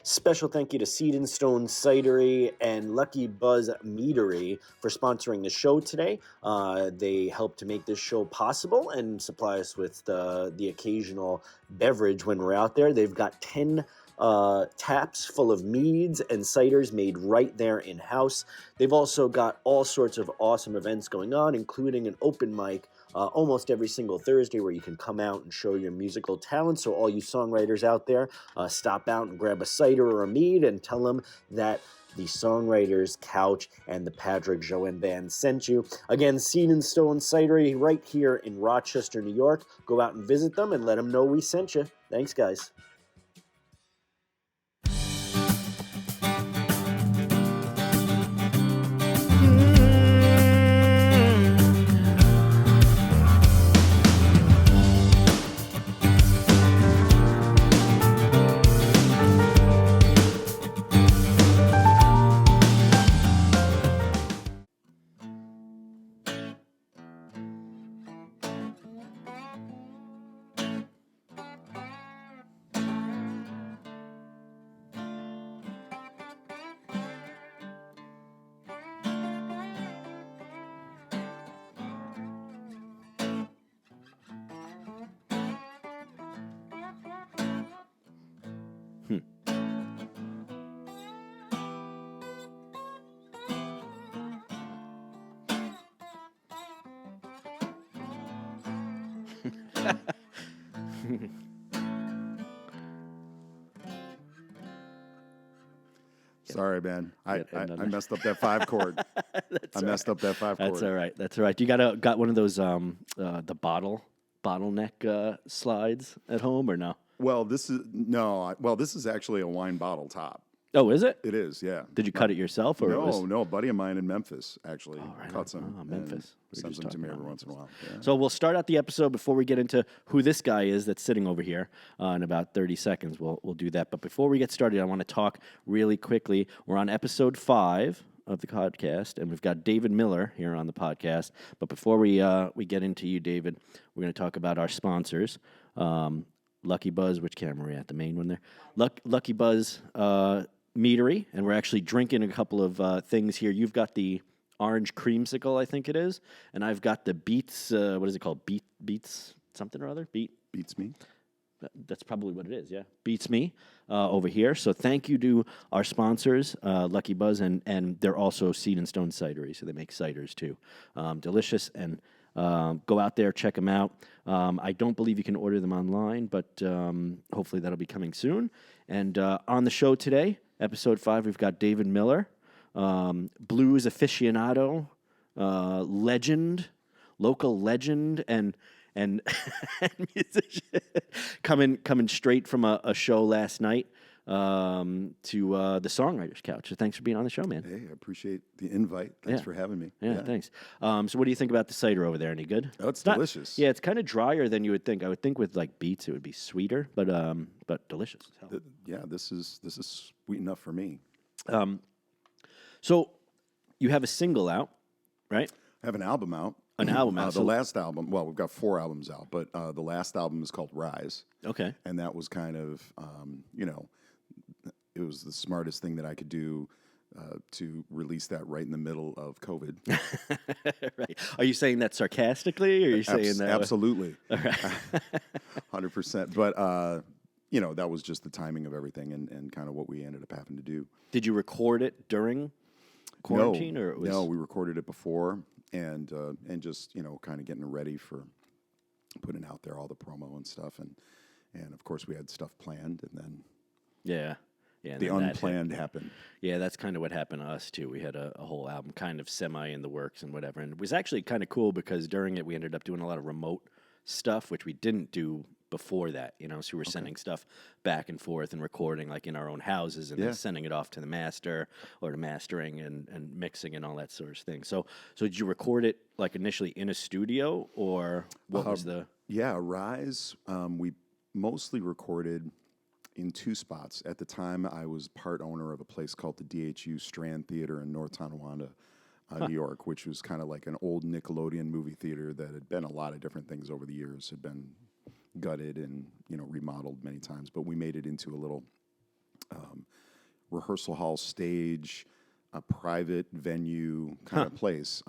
Special thank you to Seed and Stone Cidery and Lucky Buzz Meadery for sponsoring the show today. They help to make this show possible and supply us with the occasional beverage when we're out there. They've got 10 taps full of meads and ciders made right there in-house. They've also got all sorts of awesome events going on, including an open mic almost every single Thursday where you can come out and show your musical talent. So all you songwriters out there, stop out and grab a cider or a mead and tell them that the Songwriters Couch and the Patrick Jaouen Band sent you. Again, Seed and Stone Cidery right here in Rochester, New York. Go out and visit them and let them know we sent you. Thanks, guys. Sorry, man. I messed up that 5 chord. I messed up that 5 chord. That's all right. That's all right. You got one of those the bottleneck slides at home or no? Well, this is actually a wine bottle top. Oh, is it? It is, yeah. Did you cut it yourself or No, a buddy of mine in Memphis actually cuts them. Oh, Memphis. Sends them to me every once in a while. Yeah. So we'll start out the episode before we get into who this guy is that's sitting over here in about 30 seconds. We'll do that. But before we get started, I want to talk really quickly. We're on episode 5 of the podcast, and we've got David Miller here on the podcast. But before we get into you, David, we're going to talk about our sponsors. Lucky Buzz, which camera are we at? The main one there. Lucky Buzz Meadery, and we're actually drinking a couple of things here. You've got the orange creamsicle, I think it is, and I've got the Beats. What is it called? Beats something or other. Beats me. That's probably what it is. Yeah, Beats me over here. So thank you to our sponsors, Lucky Buzz, and they're also Seed and Stone Cidery, so they make ciders too. Delicious, and go out there, check them out. I don't believe you can order them online, but hopefully that'll be coming soon. And on the show today, episode 5, we've got David Miller, blues aficionado, legend, local legend, and musician, coming straight from a show last night to the Songwriters Couch. So thanks for being on the show, man. Hey, I appreciate the invite. Thanks for having me. Yeah, thanks. So what do you think about the cider over there? Any good? Oh, it's delicious. Yeah, it's kind of drier than you would think. I would think with like beets it would be sweeter, but delicious. This is sweet enough for me. So you have a single out, right? I have an album out. An album out. The last album, well, we've got 4 albums out, but the last album is called Rise. Okay. And that was kind of, it was the smartest thing that I could do to release that right in the middle of COVID. Right. Are you saying that sarcastically, or are you saying that? Absolutely. All right. 100%. But, that was just the timing of everything and kind of what we ended up having to do. Did you record it during quarantine? No, or it was... No, we recorded it before and just, kind of getting ready for putting out there all the promo and stuff. And of course, we had stuff planned, and then... Yeah. The unplanned happened. Yeah, that's kind of what happened to us, too. We had a whole album kind of semi in the works and whatever. And it was actually kind of cool because during it, we ended up doing a lot of remote stuff, which we didn't do before that, So we were sending stuff back and forth and recording like in our own houses and then sending it off to the master or to mastering and mixing and all that sort of thing. So did you record it like initially in a studio, or what was the... Yeah, Rise, we mostly recorded in 2 spots. At the time, I was part owner of a place called the DHU Strand Theater in North Tonawanda, New York, which was kind of like an old Nickelodeon movie theater that had been a lot of different things over the years, had been gutted and remodeled many times, but we made it into a little rehearsal hall stage, a private venue kind of place,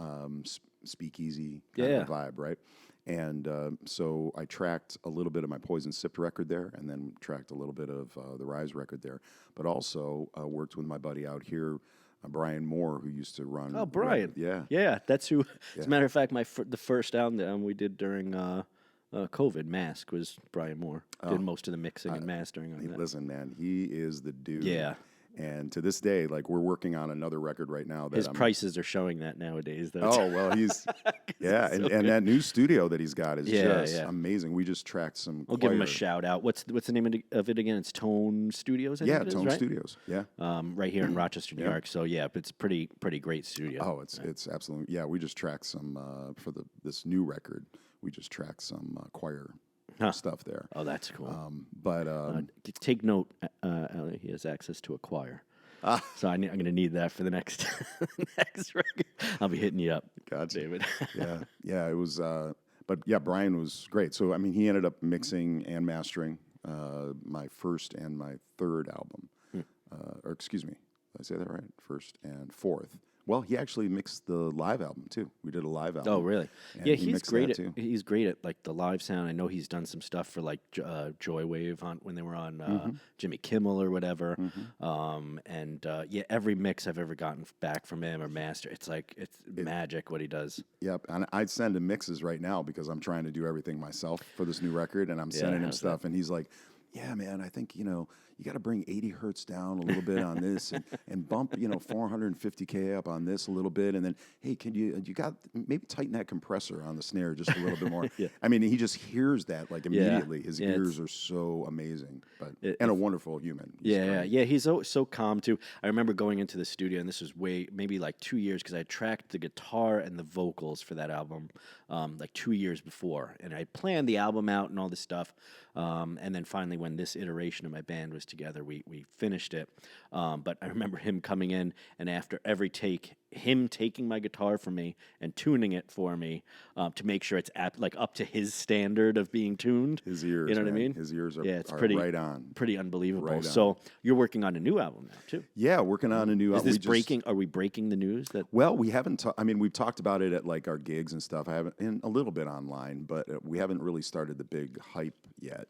speakeasy kind of a vibe, right? And so I tracked a little bit of my Poison Sipped record there, and then tracked a little bit of the Rise record there, but also worked with my buddy out here, Brian Moore, who used to run. Oh, Brian. Yeah. That's who. As a matter of fact, the first album we did during COVID, Mask, was Brian Moore. Did most of the mixing and mastering on that. Listen, man, he is the dude. Yeah. And to this day, like, we're working on another record right now. That His prices are showing that nowadays, though. Oh, well, he's, and that new studio that he's got is just amazing. We just tracked some I'll give him a shout out. What's the name of it again? It's Tone Studios, I think it is, Tone right? Studios, right here in Rochester, New York. So, but it's pretty great studio. Oh, it's absolutely, we just tracked some, for this new record, we just tracked some choir stuff there. Oh, that's cool. Take Take note, he has access to a choir. So I'm going to need that for the next record. I'll be hitting you up, gotcha. David. It was, Brian was great. So, I mean, he ended up mixing and mastering my first and my third album. Or excuse me, did I say that right? First and fourth. Well, he actually mixed the live album too. We did a live album. Oh, really? And yeah, he's great at he's great at like the live sound. I know he's done some stuff for like Joywave when they were on Jimmy Kimmel or whatever. Every mix I've ever gotten back from him or master, it's magic what he does. Yep, and I'd send him mixes right now because I'm trying to do everything myself for this new record, and I'm sending him stuff, and he's like, "Yeah, man, I think you got to bring 80 hertz down a little bit on this and bump 450K up on this a little bit, and then hey, can you got maybe tighten that compressor on the snare just a little bit more." I mean, he just hears that like immediately. His ears are so amazing, and a wonderful human. He's so calm too. I remember going into the studio, and this was maybe like 2 years, because I tracked the guitar and the vocals for that album like 2 years before, and I planned the album out and all this stuff, and then finally when this iteration of my band was together, we finished it. But I remember him coming in, and after every take, him taking my guitar from me and tuning it for me to make sure it's up to his standard of being tuned. His ears, you know what I mean? His ears are, it's pretty right on. Pretty unbelievable. Right so you're working on a new album now too? Yeah, working on a new album. Is this breaking? Are we breaking the news? Well, we haven't. I mean, we've talked about it at like our gigs and stuff. I haven't, and a little bit online, but we haven't really started the big hype yet.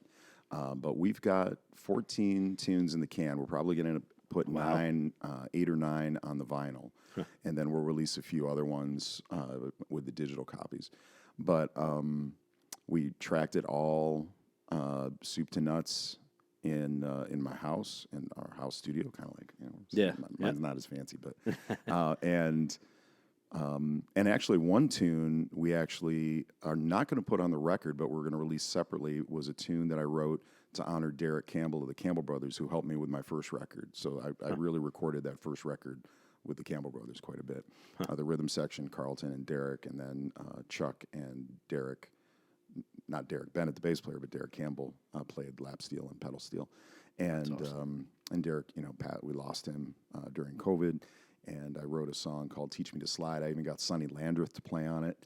But we've got 14 tunes in the can. We're probably going to put 8 or 9 on the vinyl, and then we'll release a few other ones with the digital copies. But we tracked it all soup to nuts in my house, in our house studio, kind of like mine's not as fancy, but and actually one tune we actually are not going to put on the record, but we're going to release separately, was a tune that I wrote to honor Derek Campbell of the Campbell Brothers, who helped me with my first record. So I really recorded that first record with the Campbell Brothers quite a bit. The rhythm section, Carlton and Derek, and then Chuck and Derek, not Derek Bennett, the bass player, but Derek Campbell played lap steel and pedal steel. And awesome. And Derek, Pat, we lost him during COVID. And I wrote a song called "Teach Me to Slide." I even got Sonny Landreth to play on it,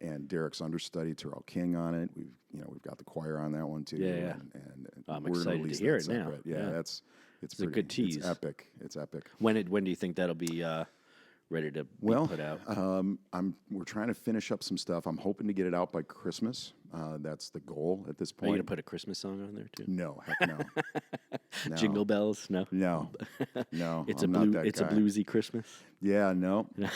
and Derek's understudy Terrell King on it. We've got the choir on that one too. And I'm we're excited to hear it now. It's a good tease. It's epic. It's epic. When do you think that'll be ready to be put out? We're trying to finish up some stuff. I'm hoping to get it out by Christmas. That's the goal at this point. Are you gonna put a Christmas song on there too? No, heck no. No. Jingle bells? No. It's a bluesy Christmas. Yeah, no. Yeah.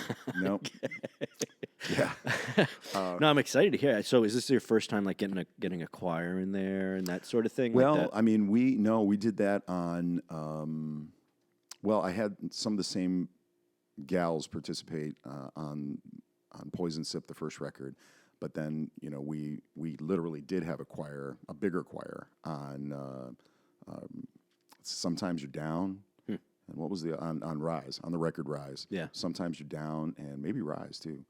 No, I'm excited to hear it. So, is this your first time like getting a choir in there and that sort of thing? Well, I mean, we did that on. I had some of the same gals participate on Poison Sip, the first record. But then, we literally did have a bigger choir on Sometimes You're Down. And what was on Rise, on the record Rise? Yeah. Sometimes You're Down, and maybe Rise too.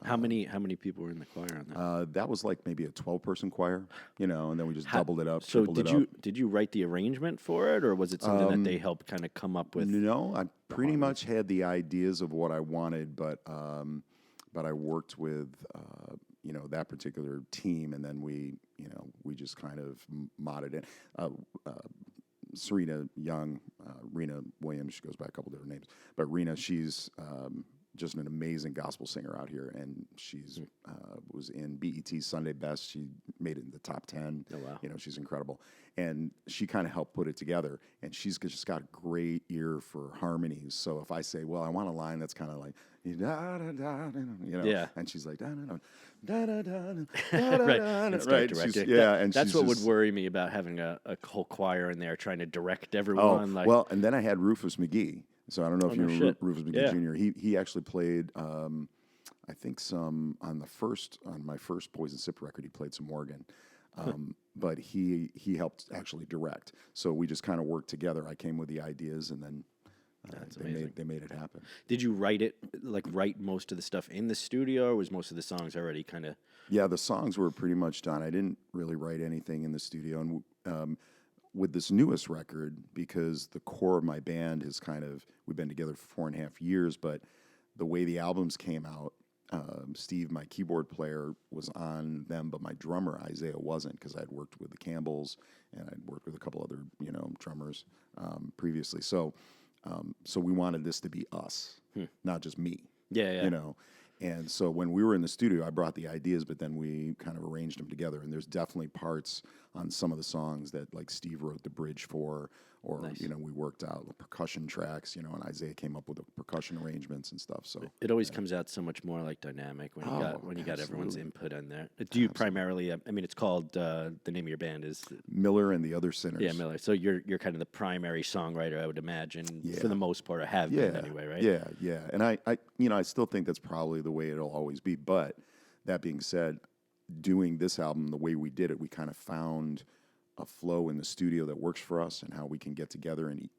How many people were in the choir on that? That was like maybe a 12-person choir, and then we just doubled it up. So did you write the arrangement for it, or was it something that they helped kind of come up with? No, I pretty much had the ideas of what I wanted, but I worked with that particular team, and then we just kind of modded it. Serena Young, Rena Williams. She goes by a couple different names, but Rena, she's just an amazing gospel singer out here, and she's was in BET's Sunday Best. She made it in the top 10. Oh, wow. You know, she's incredible, and she kind of helped put it together. And she's just got a great ear for harmonies. So if I say, well, I want a line that's kind of like da da da, you know, Yeah. and she's like da da da da da da Right. da, And start directing. and That's she's what just, would worry me about having a whole choir in there trying to direct Oh, everyone. Like, well, and then I had Rufus McGee. So I don't know if Oh, you no remember shit. Rufus McGee Yeah. Jr. He actually played, I think some on my first Poison Sip record. He played some organ, but he helped actually direct. So we just kind of worked together. I came with the ideas, and then That's they amazing. made it happen. did you write most of the stuff in the studio, or was most of the songs already kind of? Yeah, the songs were pretty much done. I didn't really write anything in the studio, and with this newest record, because the core of my band is we've been together for 4.5 years, but the way the albums came out, Steve, my keyboard player, was on them, but my drummer, Isaiah, wasn't, because I'd worked with the Campbells, and I'd worked with a couple other, drummers previously. So we wanted this to be us, not just me. Yeah. You know. And so when we were in the studio, I brought the ideas, but then we kind of arranged them together. And there's definitely parts on some of the songs that like Steve wrote the bridge for, or Nice. we worked out the percussion tracks, and Isaiah came up with the percussion arrangements and stuff. So It always comes out so much more like dynamic when you got everyone's absolutely. input in there. Do you primarily? I mean, it's called the name of your band is Miller and the Other Sinners. Yeah, Miller. So you're kind of the primary songwriter, I would imagine, for the most part, or have been anyway, right? Yeah. And I still think that's probably the way it'll always be. But that being said, doing this album the way we did it, we kind of found a flow in the studio that works for us, and how we can get together and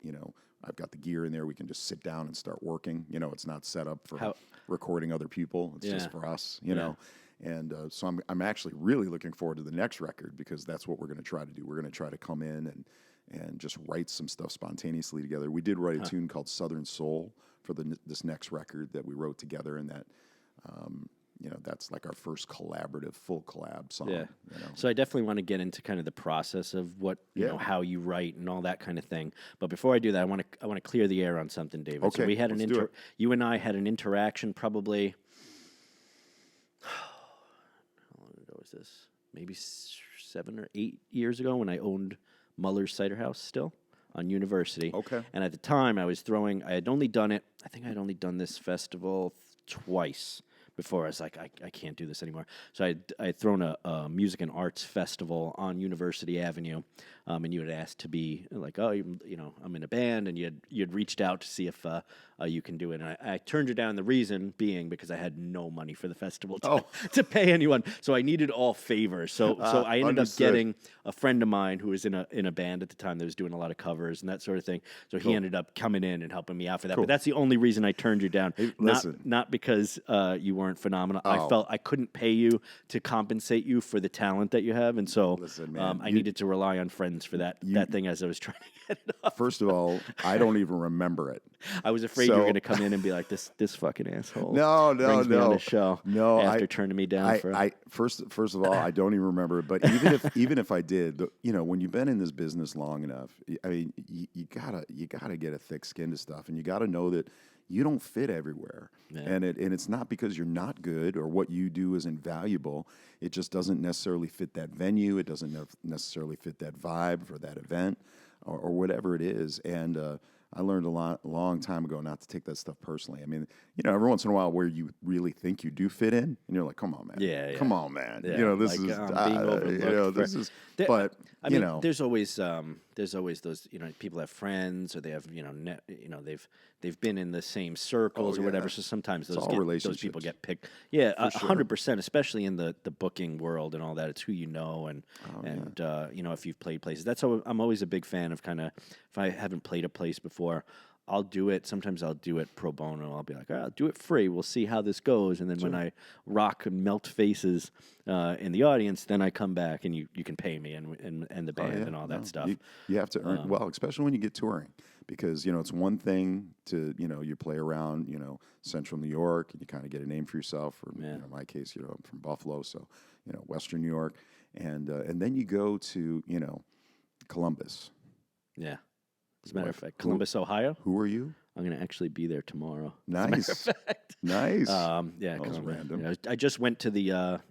I've got the gear in there. We can just sit down and start working. It's not set up for recording other people. It's just for us, you know. And so I'm actually really looking forward to the next record, because that's what we're going to try to do. We're going to try to come in and just write some stuff spontaneously together. We did write a tune called Southern Soul for this next record that we wrote together, and that that's like our first full collab song. Yeah. So I definitely want to get into kind of the process of what how you write and all that kind of thing. But before I do that, I want to clear the air on something, David. Okay, so we had you and I had an interaction probably. How long ago was this? Maybe 7 or 8 years ago, when I owned Muller's Cider House still on University. Okay. And at the time, I had only done it. I think I had only done this festival twice before. I was like, I can't do this anymore. So I'd thrown a music and arts festival on University Avenue, and you had asked to be like, oh, I'm in a band, and you'd reached out to see if you can do it. And I turned you down. The reason being because I had no money for the festival to pay anyone, so I needed all favors. So I ended up getting a friend of mine who was in a band at the time that was doing a lot of covers and that sort of thing. So he ended up coming in and helping me out for that. But that's the only reason I turned you down. Hey, listen. Not because you weren't phenomenal. I felt I couldn't pay you to compensate you for the talent that you have, and so Listen, man, I needed to rely on friends for that thing as I was trying to get it off. First of all, I don't even remember it. I was afraid you were going to come in and be like, this fucking asshole. No, brings me on the show. No, after turning me down first of all, I don't even remember it. But even if I did, when you've been in this business long enough, I mean, you gotta get a thick skin to stuff, and you gotta know that you don't fit everywhere. Yeah. And it's not because you're not good or what you do isn't valuable. It just doesn't necessarily fit that venue. It doesn't necessarily fit that vibe for that event or whatever it is. And I learned a long time ago not to take that stuff personally. I mean, every once in a while where you really think you do fit in, and you're like, come on, man. Come on, man. Yeah. This is, being overlooked. this is, there's always those, people have friends, or they have, they've been in the same circles or whatever. So sometimes those people get picked. Yeah, 100%, especially in the booking world and all that. It's who you know, and if you've played places. That's how I'm always a big fan of kind of, if I haven't played a place before, I'll do it. Sometimes I'll do it pro bono. I'll be like, I'll do it free. We'll see how this goes. And then when I rock and melt faces in the audience, then I come back and you can pay me and the band and all that stuff. You have to earn, especially when you get touring, because, it's one thing to, you play around, central New York, and you kind of get a name for yourself. Or in my case, I'm from Buffalo, so, Western New York. And then you go to, Columbus. Yeah. As a matter of fact, Columbus, Ohio. Who are you? I'm going to actually be there tomorrow. Nice. Nice. Yeah, that was random. Yeah, I just went to the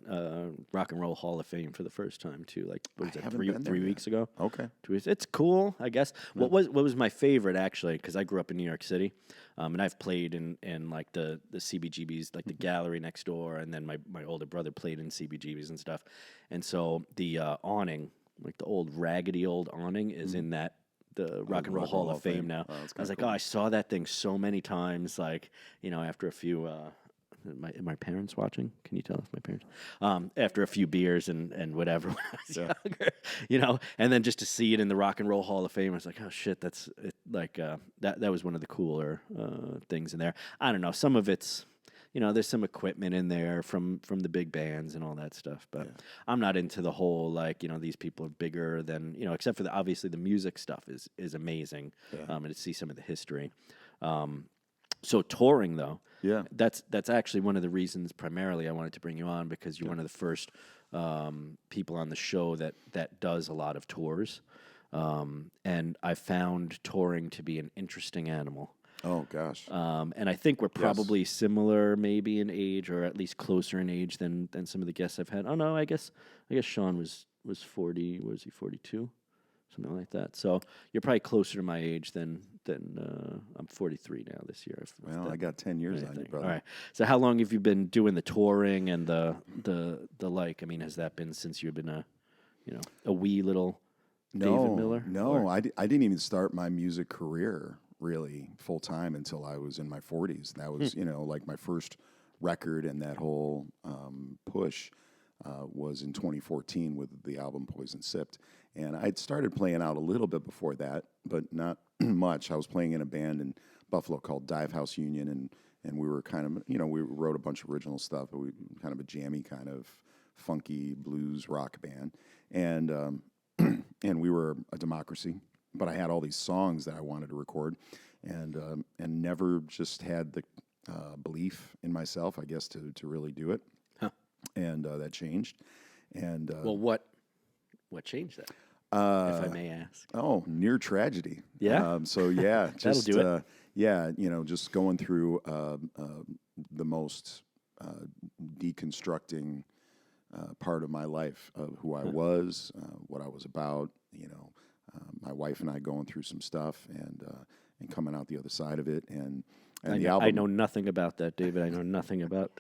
Rock and Roll Hall of Fame for the first time too. Like, what was that, 3 weeks ago? Okay. 2 weeks. It's cool, I guess. Yeah. What was my favorite actually? Because I grew up in New York City, and I've played in like the CBGBs, like the gallery next door, and then my older brother played in CBGBs and stuff. And so the awning, like the old raggedy old awning, is in the Rock and Roll Hall of Fame now. Oh, I was like, cool. I saw that thing so many times. Like, after a few, my parents watching? Can you tell if my parents? After a few beers and whatever when I was younger, and then just to see it in the Rock and Roll Hall of Fame, I was like, oh shit, that's it. Like that was one of the cooler things in there. I don't know, some of it's. There's some equipment in there from the big bands and all that stuff, but I'm not into the whole, like, these people are bigger than, except for obviously the music stuff is amazing, and to see some of the history. So touring though, that's actually one of the reasons primarily I wanted to bring you on, because you're one of the first people on the show that does a lot of tours, and I found touring to be an interesting animal. Oh gosh. And I think we're probably similar, maybe in age, or at least closer in age than some of the guests I've had. Oh no, I guess Sean was 40. Was he 42? Something like that. So you're probably closer to my age than I'm 43 now this year. I got 10 years on you, brother. All right. So how long have you been doing the touring and the like? I mean, has that been since you've been a wee little David Miller? No, I didn't even start my music career really full time until I was in my 40s. That was, like my first record, and that whole push was in 2014 with the album Poison Sipped. And I'd started playing out a little bit before that, but not much. I was playing in a band in Buffalo called Dive House Union, and we were kind of, we wrote a bunch of original stuff, but we kind of a jammy kind of funky blues rock band. And and we were a democracy. But I had all these songs that I wanted to record, and never just had the belief in myself, I guess, to really do it. Huh. And that changed. And what changed that? If I may ask. Oh, near tragedy. Yeah. So yeah, just That'll do it. just going through the most deconstructing part of my life of who I was, what I was about. My wife and I going through some stuff and coming out the other side of it, and the album. I know nothing about that, David. I know nothing about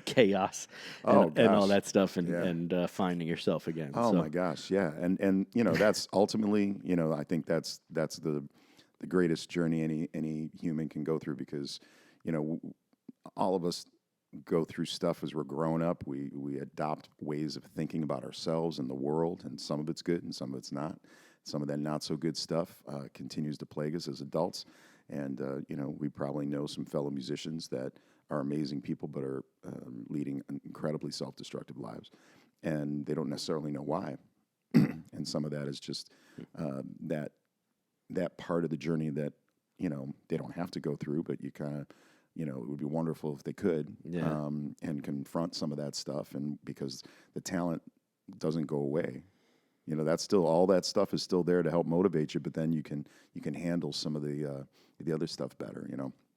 chaos and all that stuff, and finding yourself again. Oh my gosh, yeah, and that's ultimately, I think that's the greatest journey any human can go through, because all of us go through stuff as we're growing up. We adopt ways of thinking about ourselves and the world, and some of it's good and some of it's not. Some of that not so good stuff continues to plague us as adults, and we probably know some fellow musicians that are amazing people but are leading incredibly self-destructive lives, and they don't necessarily know why. And some of that is just that part of the journey that they don't have to go through, but you kind of it would be wonderful if they could, and confront some of that stuff, and because the talent doesn't go away. That's still, all that stuff is still there to help motivate you, but then you can handle some of the other stuff better.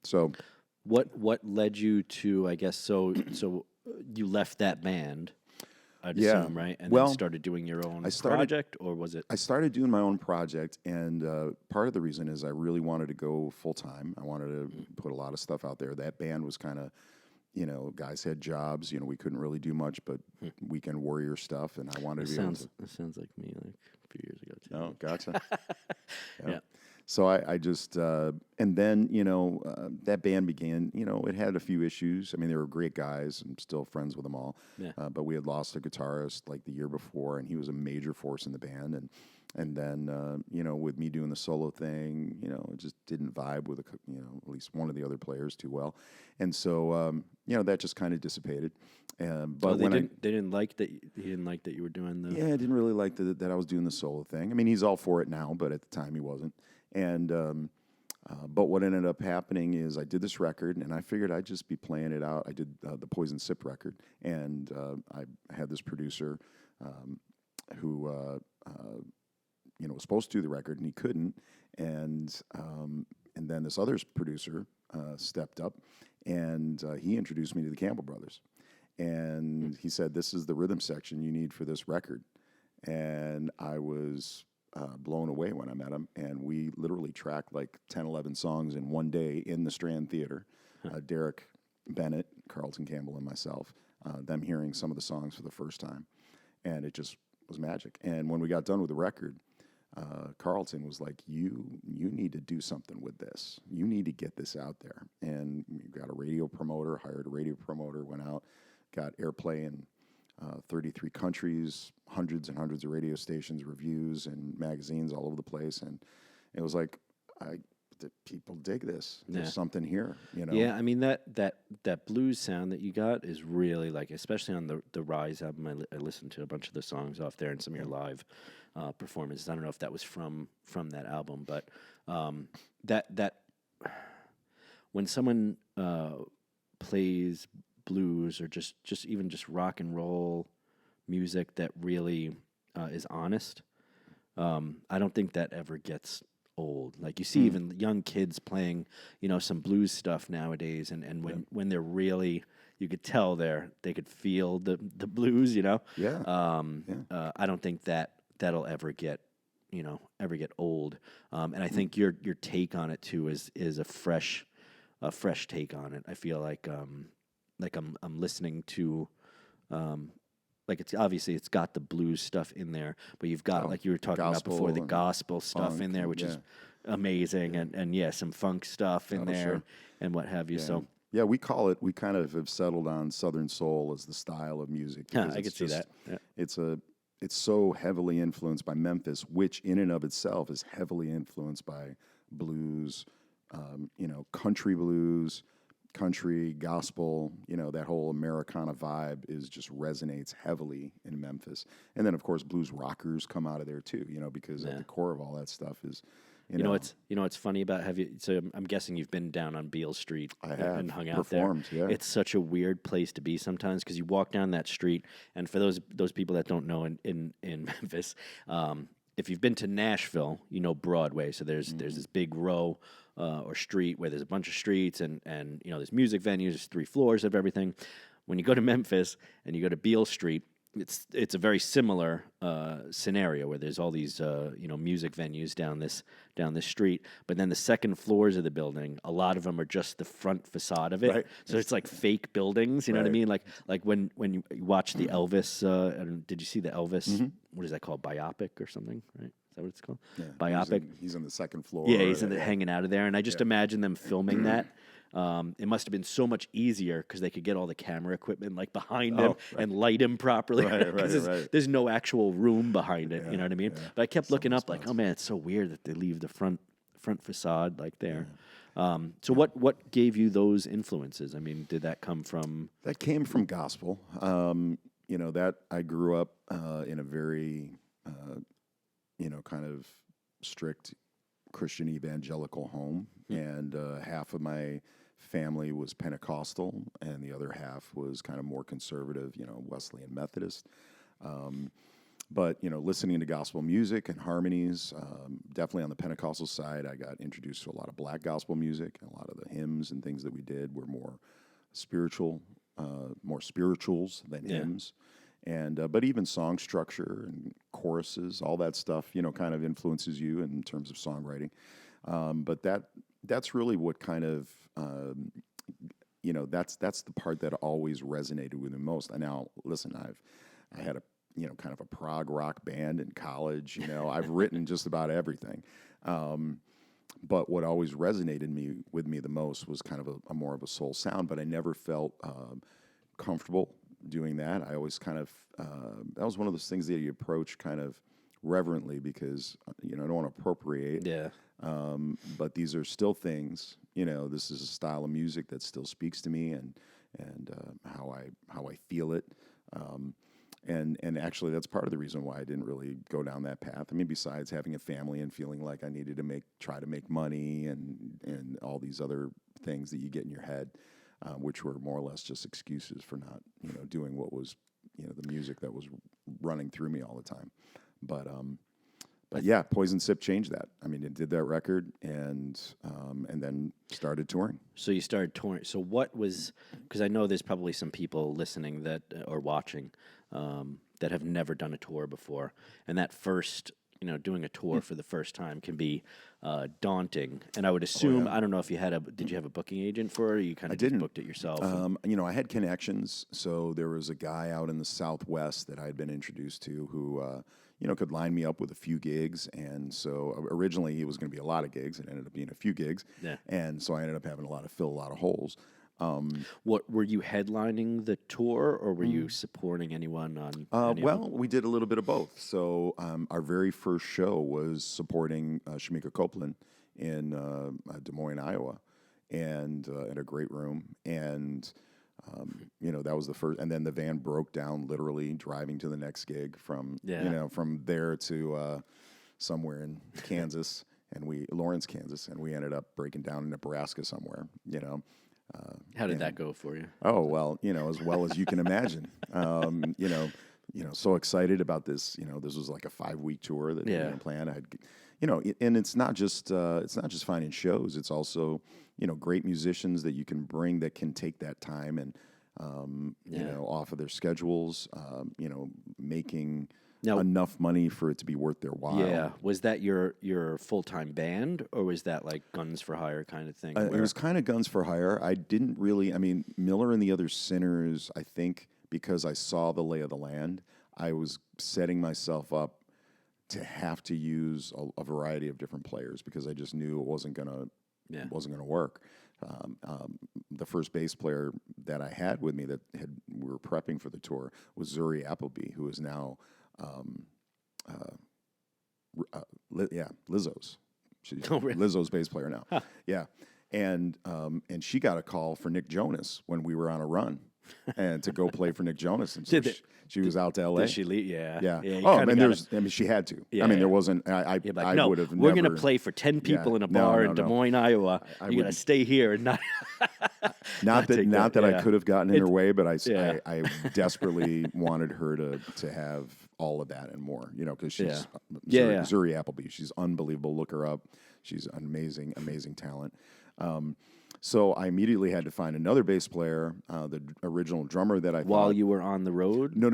So what led you to, I guess, so you left that band, I'd assume, right? And then started doing your own project, or was it? I started doing my own project, and part of the reason is I really wanted to go full time. I wanted to put a lot of stuff out there. That band was kind of, guys had jobs. We couldn't really do much but weekend warrior stuff, and I wanted to be able to. That sounds like me, like a few years ago too. Oh, gotcha. Yeah. So I just, and then, that band began, it had a few issues. I mean, they were great guys. I'm still friends with them all. Yeah. But we had lost a guitarist like the year before, and he was a major force in the band. And then, with me doing the solo thing, it just didn't vibe with, at least one of the other players too well. And so, that just kind of dissipated. But they didn't like that. He didn't like that you were doing the. Yeah, I didn't really like that I was doing the solo thing. I mean, he's all for it now, but at the time he wasn't. And but what ended up happening is I did this record, and I figured I'd just be playing it out. I did the Poison Sip record, and I had this producer who was supposed to do the record, and he couldn't. And then this other producer stepped up, and he introduced me to the Campbell Brothers. And he said, "This is the rhythm section you need for this record." And I was blown away when I met him. And we literally tracked like 10, 11 songs in one day in the Strand Theater. Derek Bennett, Carlton Campbell, and myself, them hearing some of the songs for the first time. And it just was magic. And when we got done with the record, Carlton was like, you need to do something with this. You need to get this out there. And we got a radio promoter, hired a radio promoter, went out, got airplay in 33 countries, hundreds and hundreds of radio stations, reviews, and magazines all over the place. And it was like, people dig this. There's something here, Yeah, I mean, that blues sound that you got is really, like, especially on the Rise album. I listened to a bunch of the songs off there and some of your live performances. I don't know if that was from that album, but that when someone plays blues or just even just rock and roll music that really is honest, I don't think that ever gets old. Like, you see even young kids playing, some blues stuff nowadays, and when they're really, you could tell they could feel the blues, Yeah. I don't think that'll ever get old. And I think your take on it too is a fresh take on it. I feel like I'm listening to like, it's obviously it's got the blues stuff in there, but you've got, like you were talking about before, the gospel stuff in there, which is amazing, and some funk stuff in there, sure. and what have you. Yeah. So yeah, we kind of have settled on Southern Soul as the style of music. I could see that. Yeah. It's so heavily influenced by Memphis, which in and of itself is heavily influenced by blues, country blues, country, gospel, that whole Americana vibe just resonates heavily in Memphis. And then, of course, blues rockers come out of there too, because at the core of all that stuff is, what's funny about, so I'm guessing you've been down on Beale Street and hung out performed, there. Yeah. It's such a weird place to be sometimes, because you walk down that street, and for those people that don't know in Memphis, if you've been to Nashville, Broadway. So there's this big row or street where there's a bunch of streets, and there's music venues, there's 3 floors of everything. When you go to Memphis and you go to Beale Street, it's a very similar scenario where there's all these music venues down this street, but then the second floors of the building, a lot of them are just the front facade of it. Right. So it's like fake buildings, you know what I mean? Like when you watch the Elvis, did you see the Elvis? What is that called? Biopic or something, right? Is that what it's called? Yeah. Biopic. He's on the second floor. Yeah, he's hanging out of there, and I just imagine them filming that. It must have been so much easier because they could get all the camera equipment like behind him and light him properly. Right. There's no actual room behind it. Yeah, you know what I mean? yeah. But I kept looking up, like, oh man, it's so weird that they leave the front facade like there. So what gave you those influences? I mean, did that come from? That came from gospel. That I grew up in a very kind of strict Christian evangelical home, and half of my family was Pentecostal, and the other half was kind of more conservative, Wesleyan Methodist. But listening to gospel music and harmonies, definitely on the Pentecostal side, I got introduced to a lot of black gospel music, and a lot of the hymns and things that we did were more spiritual, more spirituals than hymns. And but even song structure and choruses, all that stuff, kind of influences you in terms of songwriting. But that's really what kind of, that's the part that always resonated with me most. And now, listen, I had a kind of a prog rock band in college. I've written just about everything. But what always resonated with me the most was kind of a more of a soul sound. But I never felt comfortable doing that. I always kind of, that was one of those things that you approach kind of reverently, because, I don't want to appropriate. Yeah. But these are still things, this is a style of music that still speaks to me, and how I feel it. And actually that's part of the reason why I didn't really go down that path. I mean, besides having a family and feeling like I needed to try to make money and all these other things that you get in your head, which were more or less just excuses for not, doing what was, the music that was running through me all the time. But But yeah, Poison Sip changed that. I mean, it did that record and then started touring. So you started touring. So what was, because I know there's probably some people listening that or watching that have never done a tour before, and that first, doing a tour for the first time can be daunting. And I would assume, I don't know if you did you have a booking agent for it, or you kind of just booked it yourself? I had connections. So there was a guy out in the Southwest that I had been introduced to who, could line me up with a few gigs. And so originally it was going to be a lot of gigs. It ended up being a few gigs. Yeah. And so I ended up having to fill a lot of holes. What were you headlining the tour, or were you supporting anyone on? We did a little bit of both. So our very first show was supporting Shamika Copeland in Des Moines, Iowa, and in a great room. And that was the first. And then the van broke down, literally driving to the next gig from from there to somewhere in Kansas, Lawrence, Kansas, and we ended up breaking down in Nebraska somewhere. How did that go for you? Oh, well, as well as you can imagine. So excited about this. This was like a 5-week tour that we had planned. And it's not just finding shows. It's also, great musicians that you can bring that can take that time and, off of their schedules, making enough money for it to be worth their while. Yeah. Was that your full-time band, or was that like Guns for Hire kind of thing? It was kind of Guns for Hire. I didn't really, Miller and the Other Sinners, I think because I saw the lay of the land, I was setting myself up to have to use a variety of different players because I just knew it wasn't gonna work. The first bass player that I had with me we were prepping for the tour was Zuri Appleby, who is now Lizzo's. She's Lizzo's bass player now. Huh. Yeah, and she got a call for Nick Jonas when we were on a run, and to go play for Nick Jonas, and so she was out to L.A. Did she leave? Yeah. She had to. Yeah, there wasn't. I would have. We're going to play for 10 people in a bar in Des Moines, Iowa. You got to stay here and not. Not that I could have gotten in her way, but I desperately wanted her to have all of that and more. Because she's Zuri Appleby. She's unbelievable. Look her up. She's an amazing talent. So I immediately had to find another bass player, the original drummer that I While you were on the road? No.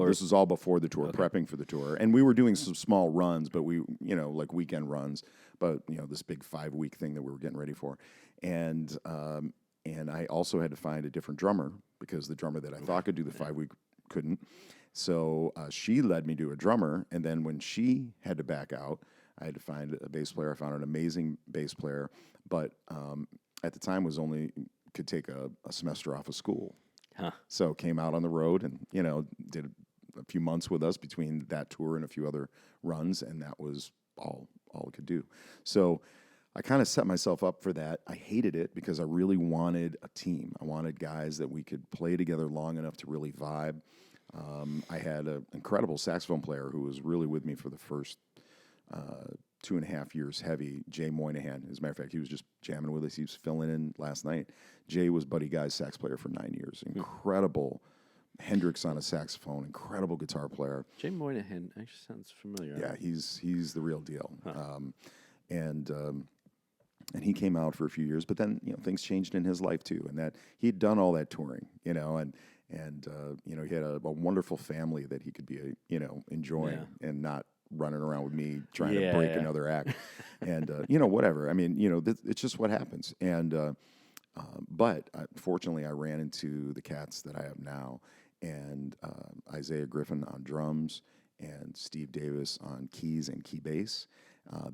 This was all before the tour, prepping for the tour. And we were doing some small runs, but we, like weekend runs, but, this big 5-week thing that we were getting ready for. And I also had to find a different drummer because the drummer that I thought could do the 5-week couldn't. So she led me to a drummer, and then when she had to back out, I had to find a bass player. I found an amazing bass player, but at the time could take a semester off of school. Huh. So came out on the road and, did a few months with us between that tour and a few other runs, and that was all I could do. So I kind of set myself up for that. I hated it because I really wanted a team. I wanted guys that we could play together long enough to really vibe. I had an incredible saxophone player who was really with me for the first 2.5 years heavy, Jay Moynihan. As a matter of fact, he was just jamming with us. He was filling in last night. Jay was Buddy Guy's sax player for 9 years. Incredible Hendrix on a saxophone, incredible guitar player. Jay Moynihan actually sounds familiar. Yeah, he's the real deal. Huh. And he came out for a few years, but then things changed in his life too, and that he'd done all that touring, and he had a wonderful family that he could be enjoying and not running around with me trying to break another act, and whatever. It's just what happens. And but fortunately, I ran into the cats that I have now, and Isaiah Griffin on drums and Steve Davis on keys and key bass.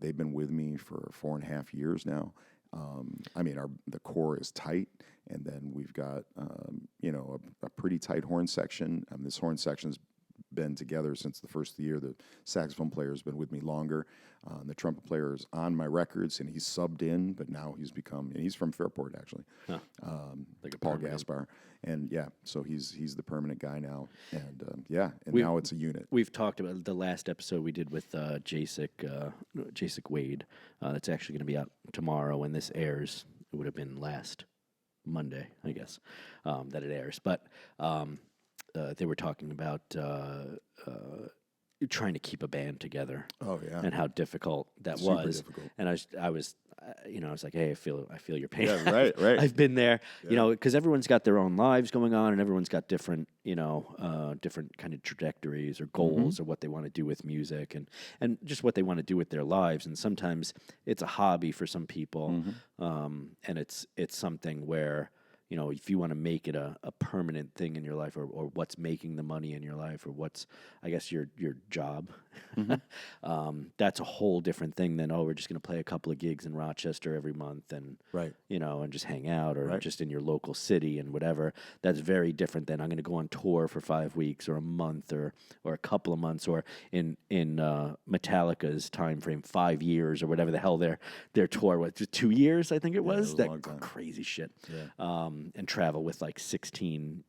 They've been with me for 4.5 years now. The core is tight, and then we've got a pretty tight horn section. This horn section's been together since the first year. The saxophone player's been with me longer. The trumpet player is on my records, and he's subbed in, but now he's from Fairport actually, like Paul Gaspar, and so he's the permanent guy now, and now it's a unit. We've talked about the last episode we did with Jasek Wade. That's actually going to be out tomorrow when this airs. It would have been last Monday, I guess, that it airs, but. They were talking about trying to keep a band together. Oh yeah. And how difficult that Super was. difficult. And I was, I was like, hey, I feel your pain. Yeah, right. I've been there, Yeah. because everyone's got their own lives going on, and everyone's got different, different kind of trajectories or goals or what they want to do with music, and just what they want to do with their lives. And sometimes it's a hobby for some people, and it's something where, if you want to make it a permanent thing in your life, or what's making the money in your life, or what's, I guess, your job, that's a whole different thing than, we're just going to play a couple of gigs in Rochester every month and, Right. and just hang out, or Right. just in your local city and whatever. That's very different than I'm going to go on tour for 5 weeks or a month or a couple of months, or in Metallica's time frame, 5 years or whatever the hell their tour was. 2 years, I think it was. a That long time. crazy shit. Yeah. And travel with like 16,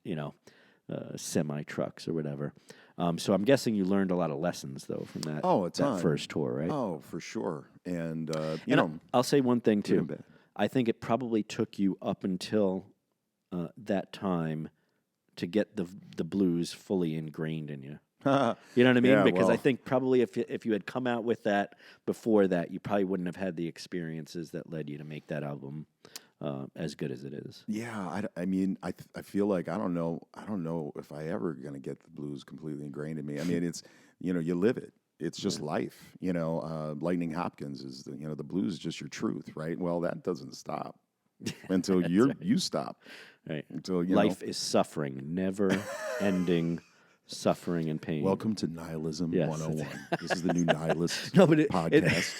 semi trucks or whatever. So I'm guessing you learned a lot of lessons though from that. Oh, a ton. That first tour, right? Oh, for sure. And I'll say one thing good and too. bad. I think it probably took you up until that time to get the blues fully ingrained in you. You know what I mean? Yeah, Because I well- think probably if you had come out with that before that, you probably wouldn't have had the experiences that led you to make that album as good as it is. Yeah, I mean, I feel like I don't know if I ever gonna get the blues completely ingrained in me. I mean, it's you live it. It's just life. Lightning Hopkins is the blues is just your truth, right? Well, that doesn't stop until you stop. Right. Until Life is suffering, never ending suffering and pain. Welcome to Nihilism Yes. 101. This is the new nihilist No, but podcast.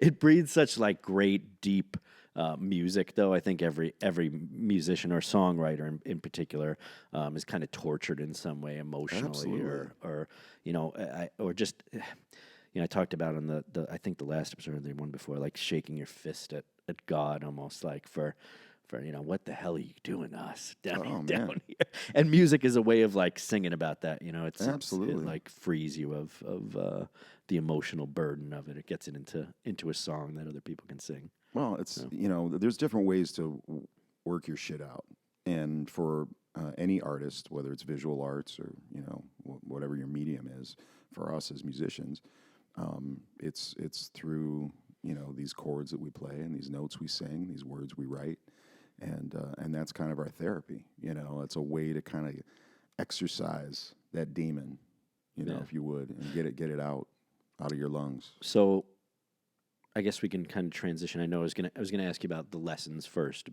it breeds such like great deep music, though. I think every musician or songwriter in particular is kind of tortured in some way emotionally, Absolutely. or just I talked about on the I think the last episode or the one before, like shaking your fist at God, almost like for what the hell are you doing to us down man. here? And music is a way of like singing about that. It Absolutely. like frees you of the emotional burden of it. It gets it into a song that other people can sing. Well, it's there's different ways to work your shit out, and for any artist, whether it's visual arts or whatever your medium is, for us as musicians, it's through these chords that we play and these notes we sing, these words we write, and that's kind of our therapy. It's a way to kind of exercise that demon, if you would, and get it out of your lungs. So I guess we can kind of transition. I know I was gonna ask you about the lessons first,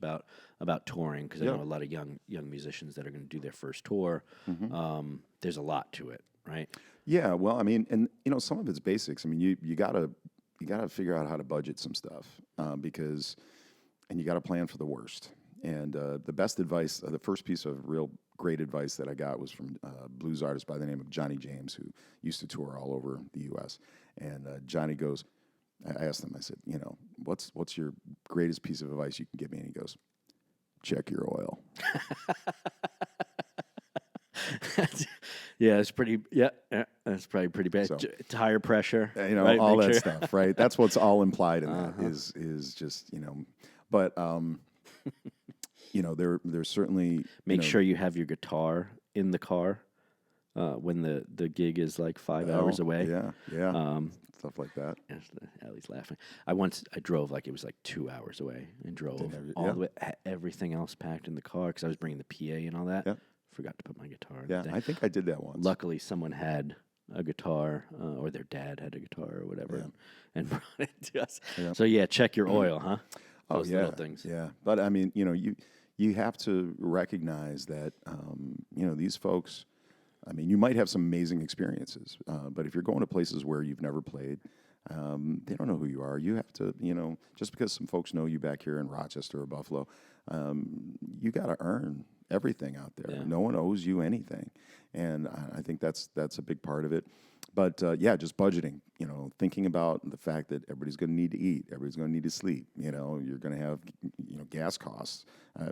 about touring, because I know a lot of young musicians that are going to do their first tour. There's a lot to it, right? Yeah, well, I mean, and some of it's basics. I mean, you gotta figure out how to budget some stuff because you got to plan for the worst. And the best advice, the first piece of real great advice that I got was from a blues artist by the name of Johnny James, who used to tour all over the U.S. And Johnny goes, I asked him, I said, what's your greatest piece of advice you can give me? And he goes, check your oil. Yeah, it's pretty. Yeah, that's probably pretty bad. So- Tire pressure, All Make that sure- stuff, right? That's what's all implied in that is just, but, there's certainly. Make sure you have your guitar in the car when the gig is like 5 hours away. Yeah. Stuff like that. Yes, Allie's laughing. I drove like it was like 2 hours away and drove all the way, everything else packed in the car because I was bringing the PA and all that. Yeah. Forgot to put my guitar in Yeah, the thing. I think I did that once. Luckily, someone had a guitar or their dad had a guitar or whatever and brought it to us. Yeah. So, check your oil, huh? Those little things. Yeah, but I mean, you have to recognize that, these folks. I mean, you might have some amazing experiences, but if you're going to places where you've never played, they don't know who you are. You have to, just because some folks know you back here in Rochester or Buffalo, you got to earn everything out there. Yeah. No one owes you anything, and I think that's a big part of it. But just budgeting. Thinking about the fact that everybody's going to need to eat, everybody's going to need to sleep. You're going to have gas costs.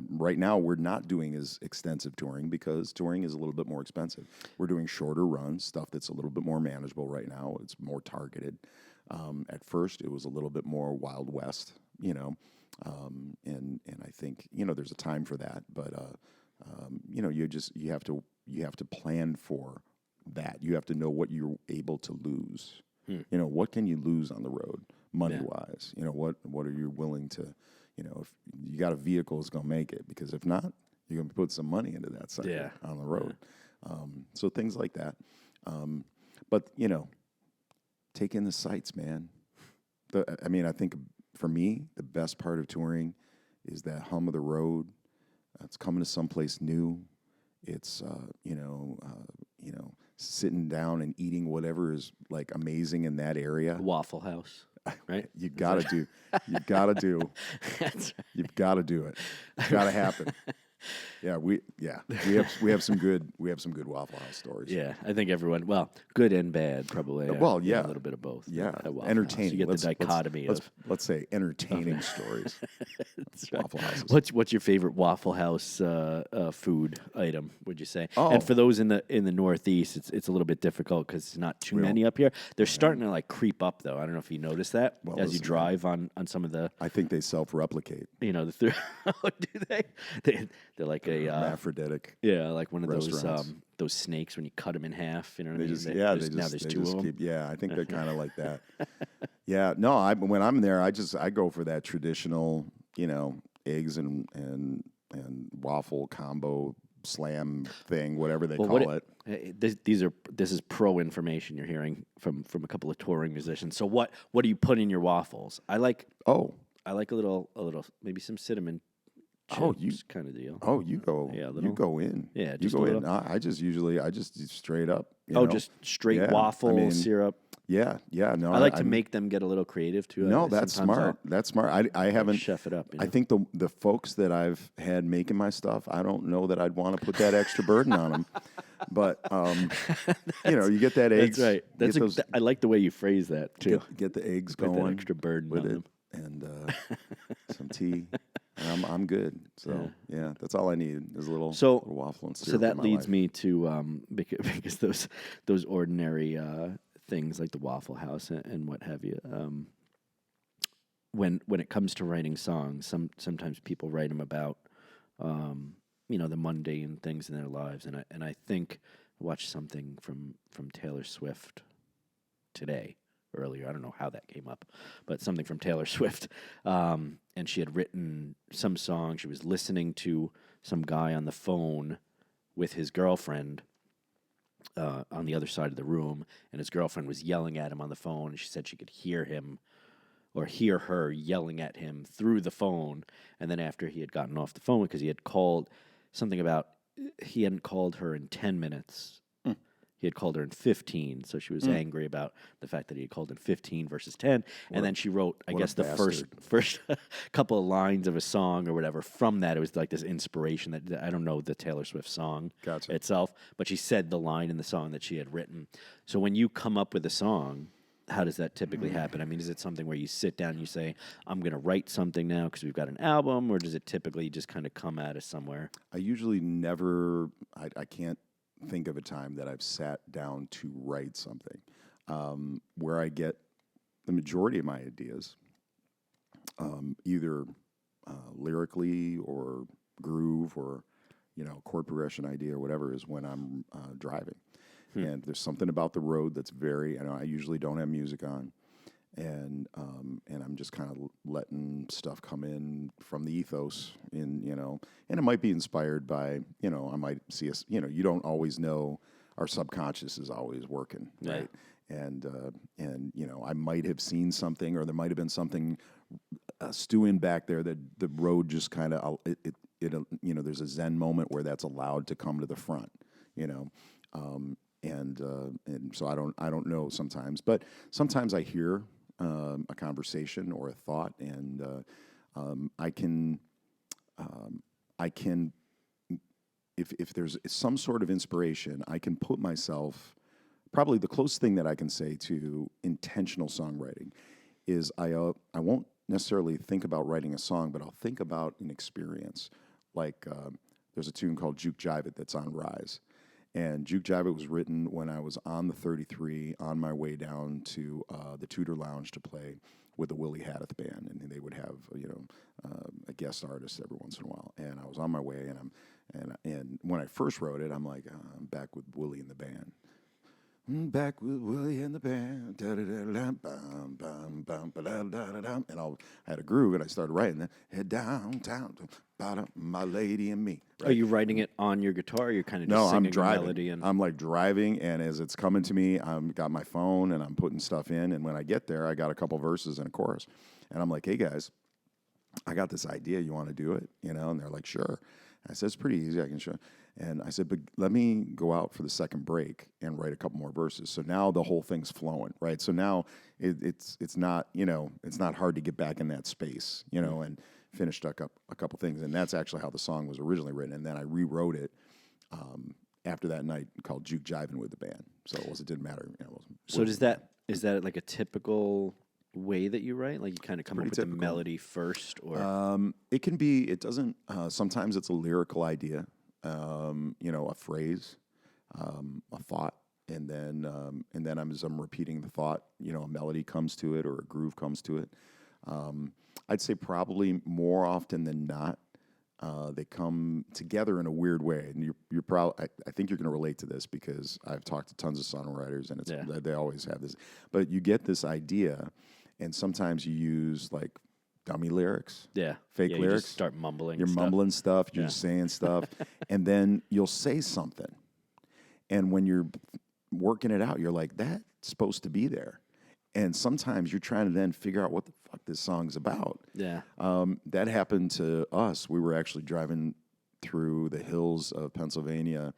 Right now, we're not doing as extensive touring because touring is a little bit more expensive. We're doing shorter runs, stuff that's a little bit more manageable right now. It's more targeted. At first, it was a little bit more Wild West, and I think there's a time for that, but you have to plan for that. You have to know what you're able to lose. What can you lose on the road money-wise? What are you willing to, if you got a vehicle that's going to make it, because if not, you're going to put some money into that sucker on the road. So things like that. But, take in the sights, man. I think for me, the best part of touring is that hum of the road. It's coming to someplace new. It's, sitting down and eating whatever is like amazing in that area. Waffle House, right? You've got to do. You've got to do. That's right. You've got to do it. It's got to happen. We have some good Waffle House stories. Yeah, I think everyone, good and bad, probably. A little bit of both. Yeah, at Waffle entertaining. House. You get the dichotomy of. Let's say entertaining stories. That's right. Waffle Houses. What's your favorite Waffle House food item? Would you say? Oh. And for those in the Northeast, it's a little bit difficult because it's not too many up here. They're starting to like creep up though. I don't know if you noticed that as you drive on some of the. I think they self-replicate. Do they? They're like a hermaphroditic. Like one of those snakes when you cut them in half. You know what I mean? Now there's two of them. I think they're kind of like that. Yeah, no. When I'm there, I go for that traditional, eggs and waffle combo slam thing, whatever they call it. This is pro information you're hearing from a couple of touring musicians. So what do you put in your waffles? I like a little maybe some cinnamon. Chips kind of deal. You go. Yeah, you go in. Yeah, you go in. I just straight up. Just straight waffle syrup. Yeah. No, I like to make them get a little creative too. No, that's smart. That's smart. I haven't chef it up. I think the folks that I've had making my stuff, I don't know that I'd want to put that extra burden on them. But you get that eggs. That's right. I like the way you phrase that too. Get the eggs put going. That extra burden with on it, them. and some tea. I'm good. So that's all I need is a little waffle and syrup. So that leads me to because those ordinary things like the Waffle House and what have you. When it comes to writing songs, sometimes people write them about the mundane things in their lives, and I think I watched something from Taylor Swift today. Earlier, I don't know how that came up, but something from Taylor Swift, and she had written some song. She was listening to some guy on the phone with his girlfriend on the other side of the room, and his girlfriend was yelling at him on the phone. And she said she could hear him or hear her yelling at him through the phone. And then after he had gotten off the phone, because he had called something about he hadn't called her in 10 minutes. He had called her in 15, so she was angry about the fact that he had called in 15 versus 10. And then she wrote, I guess, the first couple of lines of a song or whatever. From that, it was like this inspiration that I don't know the Taylor Swift song itself, but she said the line in the song that she had written. So when you come up with a song, how does that typically happen? I mean, is it something where you sit down and you say, I'm going to write something now because we've got an album, or does it typically just kind of come at us somewhere? I usually never, I can't think of a time that I've sat down to write something. Where I get the majority of my ideas, either lyrically or groove or chord progression idea or whatever, is when I'm driving. And there's something about the road that's I usually don't have music on, and I'm just kind of letting stuff come in from the ethos, and it might be inspired by I might see us. You don't always know. Our subconscious is always working, right? And I might have seen something, or there might have been something stewing back there that the road just kind of there's a Zen moment where that's allowed to come to the front, and so I don't know sometimes, but sometimes I hear a conversation or a thought, and I can if there's some sort of inspiration, I can put myself. Probably the closest thing that I can say to intentional songwriting is I won't necessarily think about writing a song, but I'll think about an experience. Like there's a tune called Juke Jive It that's on Rise. And Juke Jive It was written when I was on the 33 on my way down to the Tudor Lounge to play with the Willie Haddeth Band, and they would have a guest artist every once in a while. And I was on my way, and when I first wrote it, I'm like, I'm back with Willie and the band. Back with Willie and the band. And I had a groove, and I started writing that. Head downtown, my lady and me. Right? Are you writing it on your guitar, or you're kind of just No, singing I'm driving. a melody? And I'm like driving, and as it's coming to me, I've got my phone, and I'm putting stuff in. And when I get there, I got a couple verses and a chorus. And I'm like, hey, guys, I got this idea. You want to do it? And they're like, sure. I said, it's pretty easy. I can show. And I said, but let me go out for the second break and write a couple more verses. So now the whole thing's flowing, right? So now it's not, it's not hard to get back in that space, and finished a couple things. And that's actually how the song was originally written. And then I rewrote it after that night called Juke Jiving with the band. So it didn't matter. So is that like a typical way that you write? Like you kind of come up with the melody first, or it can be. It doesn't. Sometimes it's a lyrical idea, a phrase, a thought, and then as I'm repeating the thought, a melody comes to it or a groove comes to it. I'd say probably more often than not, they come together in a weird way, and you're probably. I think you're going to relate to this because I've talked to tons of songwriters, and they always have this. But you get this idea, and sometimes you use like dummy lyrics, fake lyrics. You just start mumbling. You're mumbling stuff. You're just saying stuff, and then you'll say something, and when you're working it out, you're like, that's supposed to be there. And sometimes you're trying to then figure out what the fuck this song's about. Yeah. That happened to us. We were actually driving through the hills of Pennsylvania,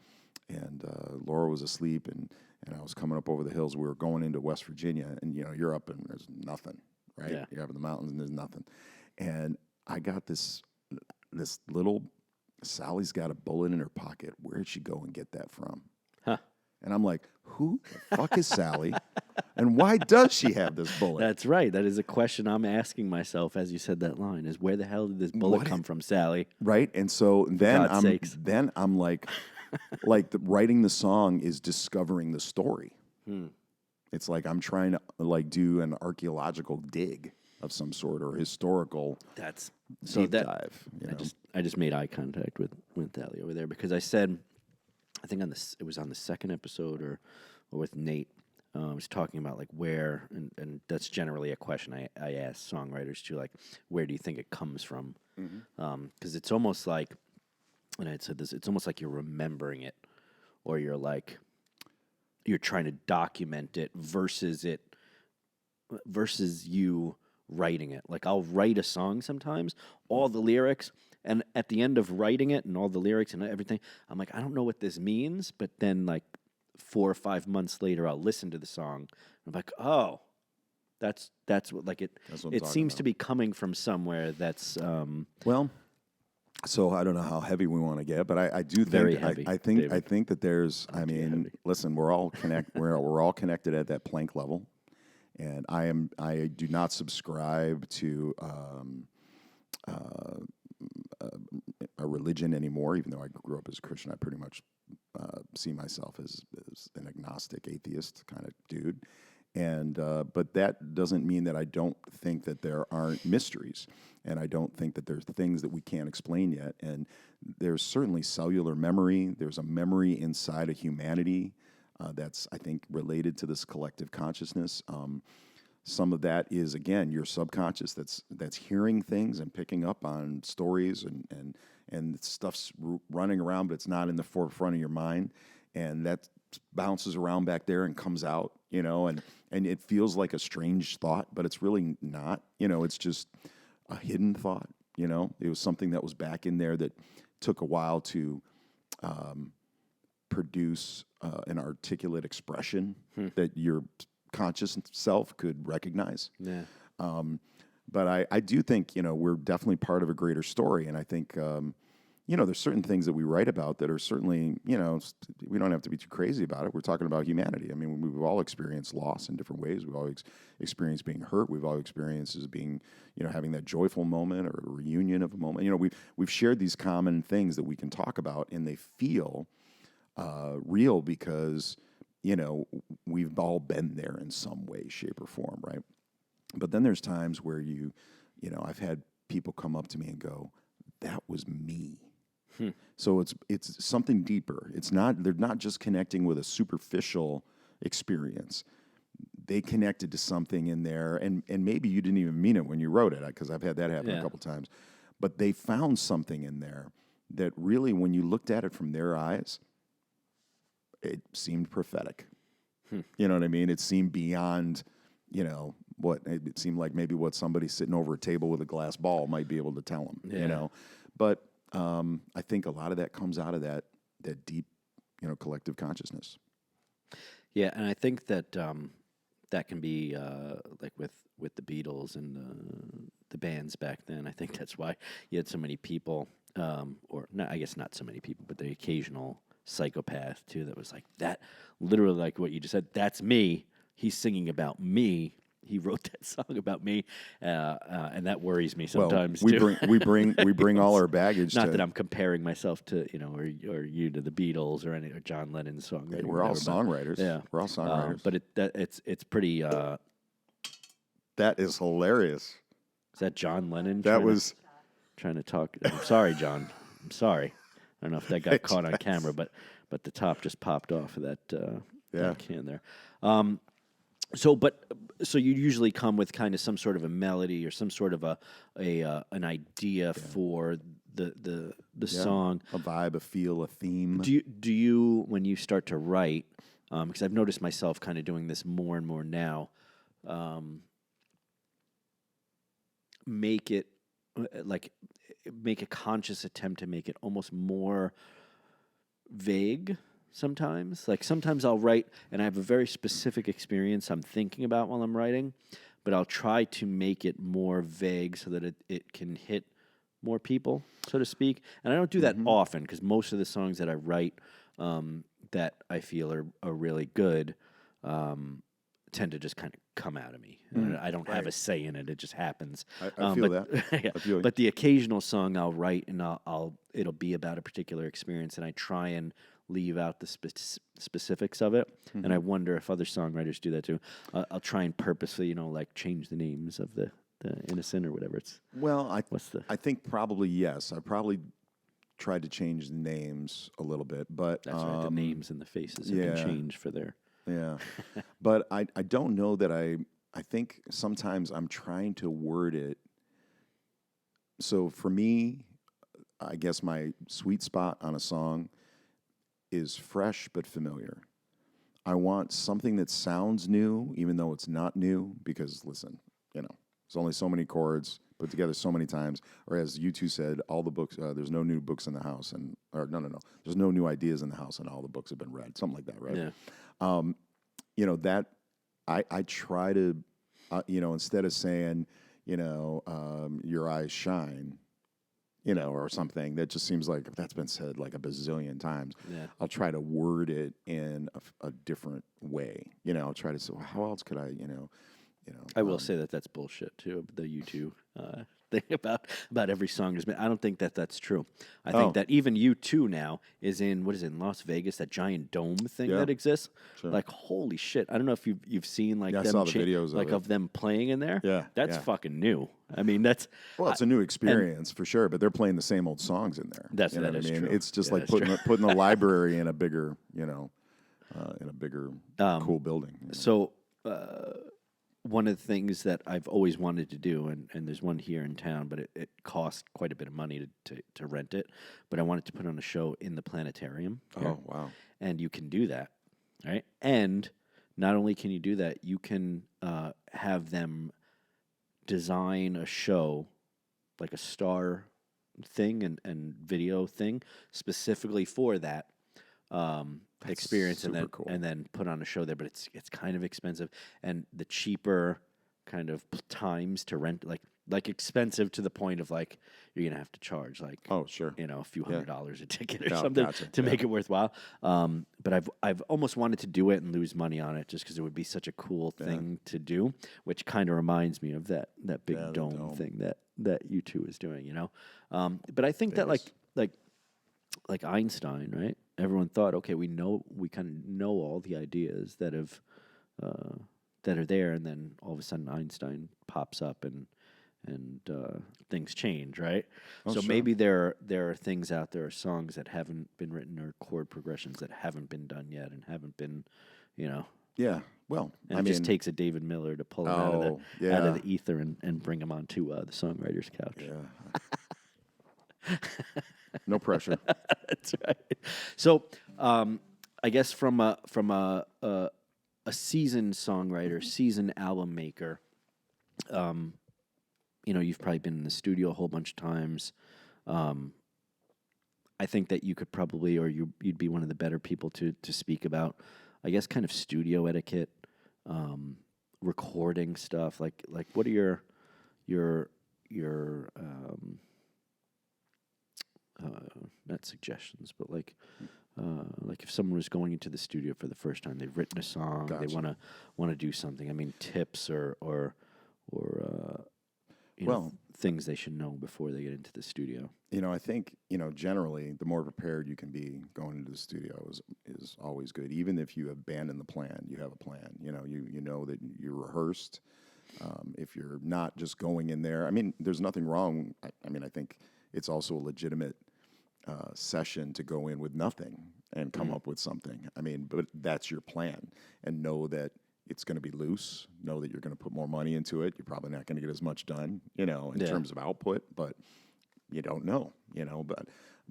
and Laura was asleep, and I was coming up over the hills. We were going into West Virginia, and you're up and there's nothing, right? Yeah. You're up in the mountains and there's nothing. And I got this little, Sally's got a bullet in her pocket. Where'd she go and get that from? Huh. And I'm like, who the fuck is Sally? And why does she have this bullet? That's right. That is a question I'm asking myself as you said that line, is where the hell did this bullet come from, Sally? Right? And so then I'm like, writing the song is discovering the story. It's like I'm trying to like do an archaeological dig of some sort or historical dive. I just made eye contact with Sally over there because I said, I think it was on the second episode or with Nate. I was talking about like where, and that's generally a question I ask songwriters too, like where do you think it comes from? Because it's almost like, and I had said this, it's almost like you're remembering it, or you're trying to document it versus you writing it. Like I'll write a song sometimes, all the lyrics. And at the end of writing it and all the lyrics and everything, I'm like, I don't know what this means. But then like 4 or 5 months later, I'll listen to the song. I'm like, oh, that's what like it. It seems to be coming from somewhere that's well. So I don't know how heavy we want to get, but I do think very heavy, I think that there's. I mean, listen, we're all connected at that Planck level, and I do not subscribe to. A religion anymore, even though I grew up as a Christian. I pretty much see myself as an agnostic, atheist kind of dude. And but that doesn't mean that I don't think that there aren't mysteries, and I don't think that there's things that we can't explain yet. And there's certainly cellular memory. There's a memory inside of humanity that's, I think, related to this collective consciousness. Some of that is, again, your subconscious that's hearing things and picking up on stories and stuff's running around, but it's not in the forefront of your mind, and that bounces around back there and comes out, and it feels like a strange thought, but it's really not. It's just a hidden thought. It was something that was back in there that took a while to produce an articulate expression that your conscious self could recognize. Yeah. But I do think, we're definitely part of a greater story. And I think, there's certain things that we write about that are certainly, we don't have to be too crazy about it. We're talking about humanity. I mean, we've all experienced loss in different ways. We've all experienced being hurt. We've all experienced as being, having that joyful moment or a reunion of a moment. We've shared these common things that we can talk about, and they feel real because we've all been there in some way, shape, or form, right? But then there's times where I've had people come up to me and go, "That was me." So it's something deeper. They're not just connecting with a superficial, experience. They connected to something in there, and maybe you didn't even mean it when you wrote it, because I've had that happen a couple times. But they found something in there that really, when you looked at it from their eyes, it seemed prophetic. You know what I mean? It seemed beyond, what it seemed like maybe what somebody sitting over a table with a glass ball might be able to tell them. But I think a lot of that comes out of that deep, collective consciousness. Yeah, and I think that that can be like with the Beatles and the bands back then. I think that's why you had so many people, or not, I guess not so many people, but the occasional psychopath too that was like that, literally like what you just said. That's me. He's singing about me. He wrote that song about me, and that worries me sometimes too. We bring all our baggage. Not that I'm comparing myself to or you to the Beatles or John Lennon's songwriting. We're all songwriters. Yeah, we're all songwriters. But it's pretty. That is hilarious. Is that John Lennon? Trying to talk. I'm sorry, John. I'm sorry. I don't know if that got caught on camera, but the top just popped off of that can there. So you usually come with kind of some sort of a melody or some sort of an idea for the song, a vibe, a feel, a theme. Do you when you start to write? Because I've noticed myself kind of doing this more and more now. Make a conscious attempt to make it almost more vague sometimes. Like sometimes I'll write and I have a very specific experience I'm thinking about while I'm writing, but I'll try to make it more vague so that it can hit more people, so to speak. And I don't do that often because most of the songs that I write that I feel are really good tend to just kind of come out of me. I don't have a say in it; it just happens. I feel that. Yeah. I feel but the occasional song I'll write, and it'll be about a particular experience, and I try and leave out the specifics of it. And I wonder if other songwriters do that too. I'll try and purposely, like change the names of the innocent or whatever it's. Well, I think probably yes. I probably tried to change the names a little bit, but that's right. The names and the faces have been changed for their. Yeah, but I don't know that I think sometimes I'm trying to word it. So for me, I guess my sweet spot on a song is fresh but familiar. I want something that sounds new, even though it's not new, because listen, there's only so many chords put together so many times. Or as you two said, all the books, there's no new books in the house, there's no new ideas in the house, and all the books have been read, something like that, right? Yeah. That I try to, instead of saying, your eyes shine, or something that just seems like that's been said like a bazillion times. Yeah. I'll try to word it in a different way. I'll try to say, well, how else could I, I will say that's bullshit too. The U2 thing about every song has been. I don't think that's true. I think that even U2 now is in Las Vegas, that giant dome thing that exists. Sure. Like holy shit! I don't know if you've seen like them I saw the videos of them playing in there. Yeah, that's fucking new. I mean, it's a new experience for sure. But they're playing the same old songs in there. That is true. It's just like putting the library in a bigger, cool building. So. One of the things that I've always wanted to do, and there's one here in town, but it costs quite a bit of money to rent it, but I wanted to put on a show in the planetarium. Here. Oh, wow. And you can do that, right? And not only can you do that, you can have them design a show, like a star thing and video thing, specifically for that. Experience and then cool. And then put on a show there, but it's kind of expensive, and the cheaper kind of times to rent like expensive to the point of like you're gonna have to charge like a few $100 a ticket or something to make it worthwhile. But I've almost wanted to do it and lose money on it just because it would be such a cool thing to do, which kind of reminds me of that big dome thing that U2 is doing, But I think that like Einstein, right? Everyone thought, okay, we kind of know all the ideas that are there, and then all of a sudden Einstein pops up and things change, right? So maybe there are things out there, songs that haven't been written, or chord progressions that haven't been done yet, and haven't been, Yeah. Well, And I it just mean, takes a David Miller to pull him out oh, of yeah. the ether and bring him onto the Songwriters Couch. Yeah. No pressure. That's right. So, I guess from a seasoned songwriter, seasoned album maker, you've probably been in the studio a whole bunch of times. I think that you could probably, or you'd be one of the better people to speak about, I guess, kind of studio etiquette, recording stuff. Like what are your not suggestions, but like if someone was going into the studio for the first time, they've written a song, they Gotcha. want to do something. I mean, tips or Well, things they should know before they get into the studio. I think, generally, the more prepared you can be going into the studio is always good. Even if you abandon the plan, you have a plan. You know that you're rehearsed. If you're not just going in there, I mean, there's nothing wrong. I mean, I think it's also a legitimate session to go in with nothing and come up with something. I mean, but that's your plan, and know that it's going to be loose. Know that you're going to put more money into it. You're probably not going to get as much done, in terms of output, but you don't know,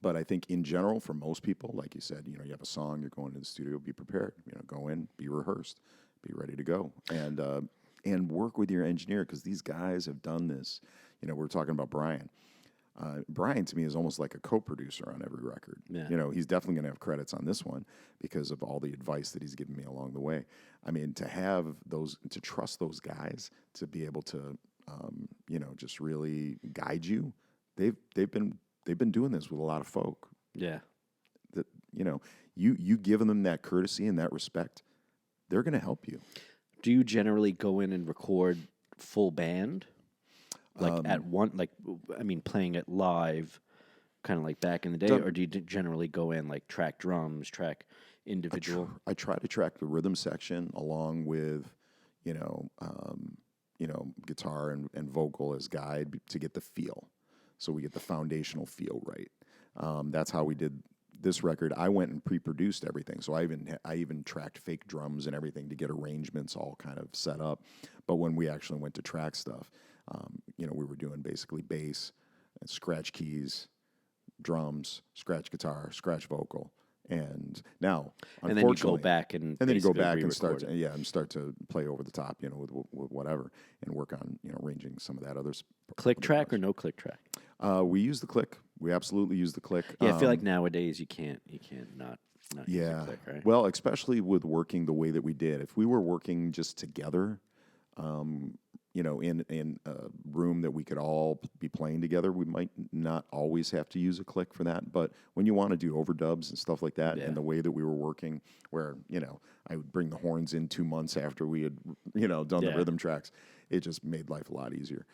but I think in general, for most people, like you said, you have a song, you're going to the studio, be prepared, go in, be rehearsed, be ready to go, and work with your engineer, because these guys have done this. We're talking about Brian. Brian, to me, is almost like a co-producer on every record. Yeah. He's definitely going to have credits on this one because of all the advice that he's given me along the way. I mean, to trust those guys to be able to, just really guide you. They've been doing this with a lot of folk. Yeah. That you giving them that courtesy and that respect, they're going to help you. Do you generally go in and record full band? Playing it live, kind of like back in the day, or do you generally go in like track drums, track individual? I try to track the rhythm section along with, guitar and vocal as guide to get the feel, so we get the foundational feel right. That's how we did this record. I went and pre-produced everything, so I even tracked fake drums and everything to get arrangements all kind of set up. But when we actually went to track stuff, we were doing basically bass and scratch keys, drums, scratch guitar, scratch vocal, and now, and then you go back and then you go back and re-record start to play over the top, with whatever, and work on arranging some of that other click track or no click track. We use the click. We absolutely use the click. Yeah, I feel like nowadays you can't not use the click, right? Well, especially with working the way that we did. If we were working just together, in a room that we could all be playing together, we might not always have to use a click for that. But when you want to do overdubs and stuff like that, and the way that we were working, where I would bring the horns in 2 months after we had done the rhythm tracks, it just made life a lot easier.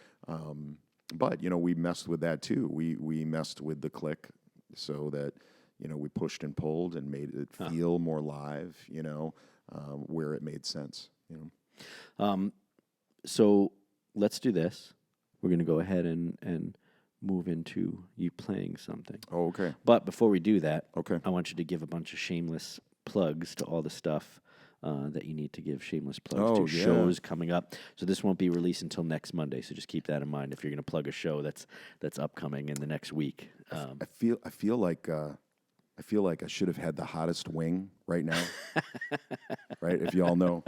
But we messed with that too. We messed with the click so that we pushed and pulled and made it feel more live. Where it made sense. So let's do this. We're going to go ahead and move into you playing something. Oh, okay. But before we do that, okay, I want you to give a bunch of shameless plugs to all the stuff that you need to give shameless plugs to. Shows coming up. So this won't be released until next Monday. So just keep that in mind if you're going to plug a show that's upcoming in the next week. I feel like I should have had the hottest wing right now. Right? If you all know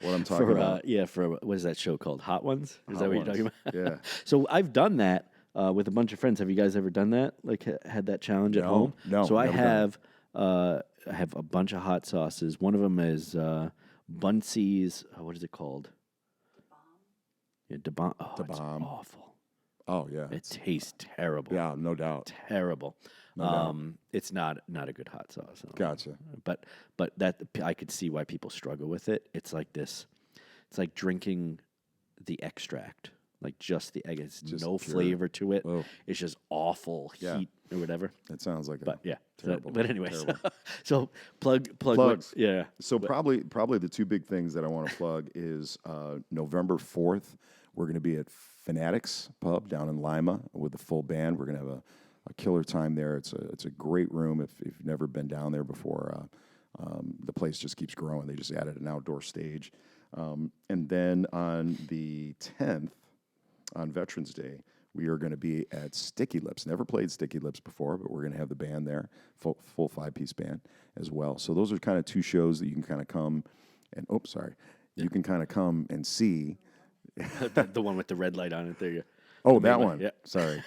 what I'm talking about. For what is that show called? Hot Ones? Is that what you're talking about? Yeah. So I've done that with a bunch of friends. Have you guys ever done that? Like had that challenge at home? No. So I have a bunch of hot sauces. One of them is Buncy's. What is it called? Da Bomb. Oh, it's awful. Oh yeah. It tastes terrible. Yeah, no doubt. Terrible. No doubt. It's not a good hot sauce. Gotcha. But that I could see why people struggle with it. It's like this. It's like drinking the extract, like just the egg. It's just no pure. Flavor to it. Whoa. It's just awful heat or whatever. That sounds like terrible. terrible. But anyways, terrible. so plugs. What, So probably the two big things that I want to plug is November 4th. We're going to be at Fanatics Pub down in Lima with the full band. We're going to have a killer time there. It's a great room. If you've never been down there before, the place just keeps growing. They just added an outdoor stage. And then on the 10th, on Veterans Day, we are going to be at Sticky Lips. Never played Sticky Lips before, but we're going to have the band there, full 5-piece band as well. So those are kind of two shows that you can kind of come and, you can kind of come and see. The one with the red light on it. There you go. Oh, that one. Yeah. Sorry.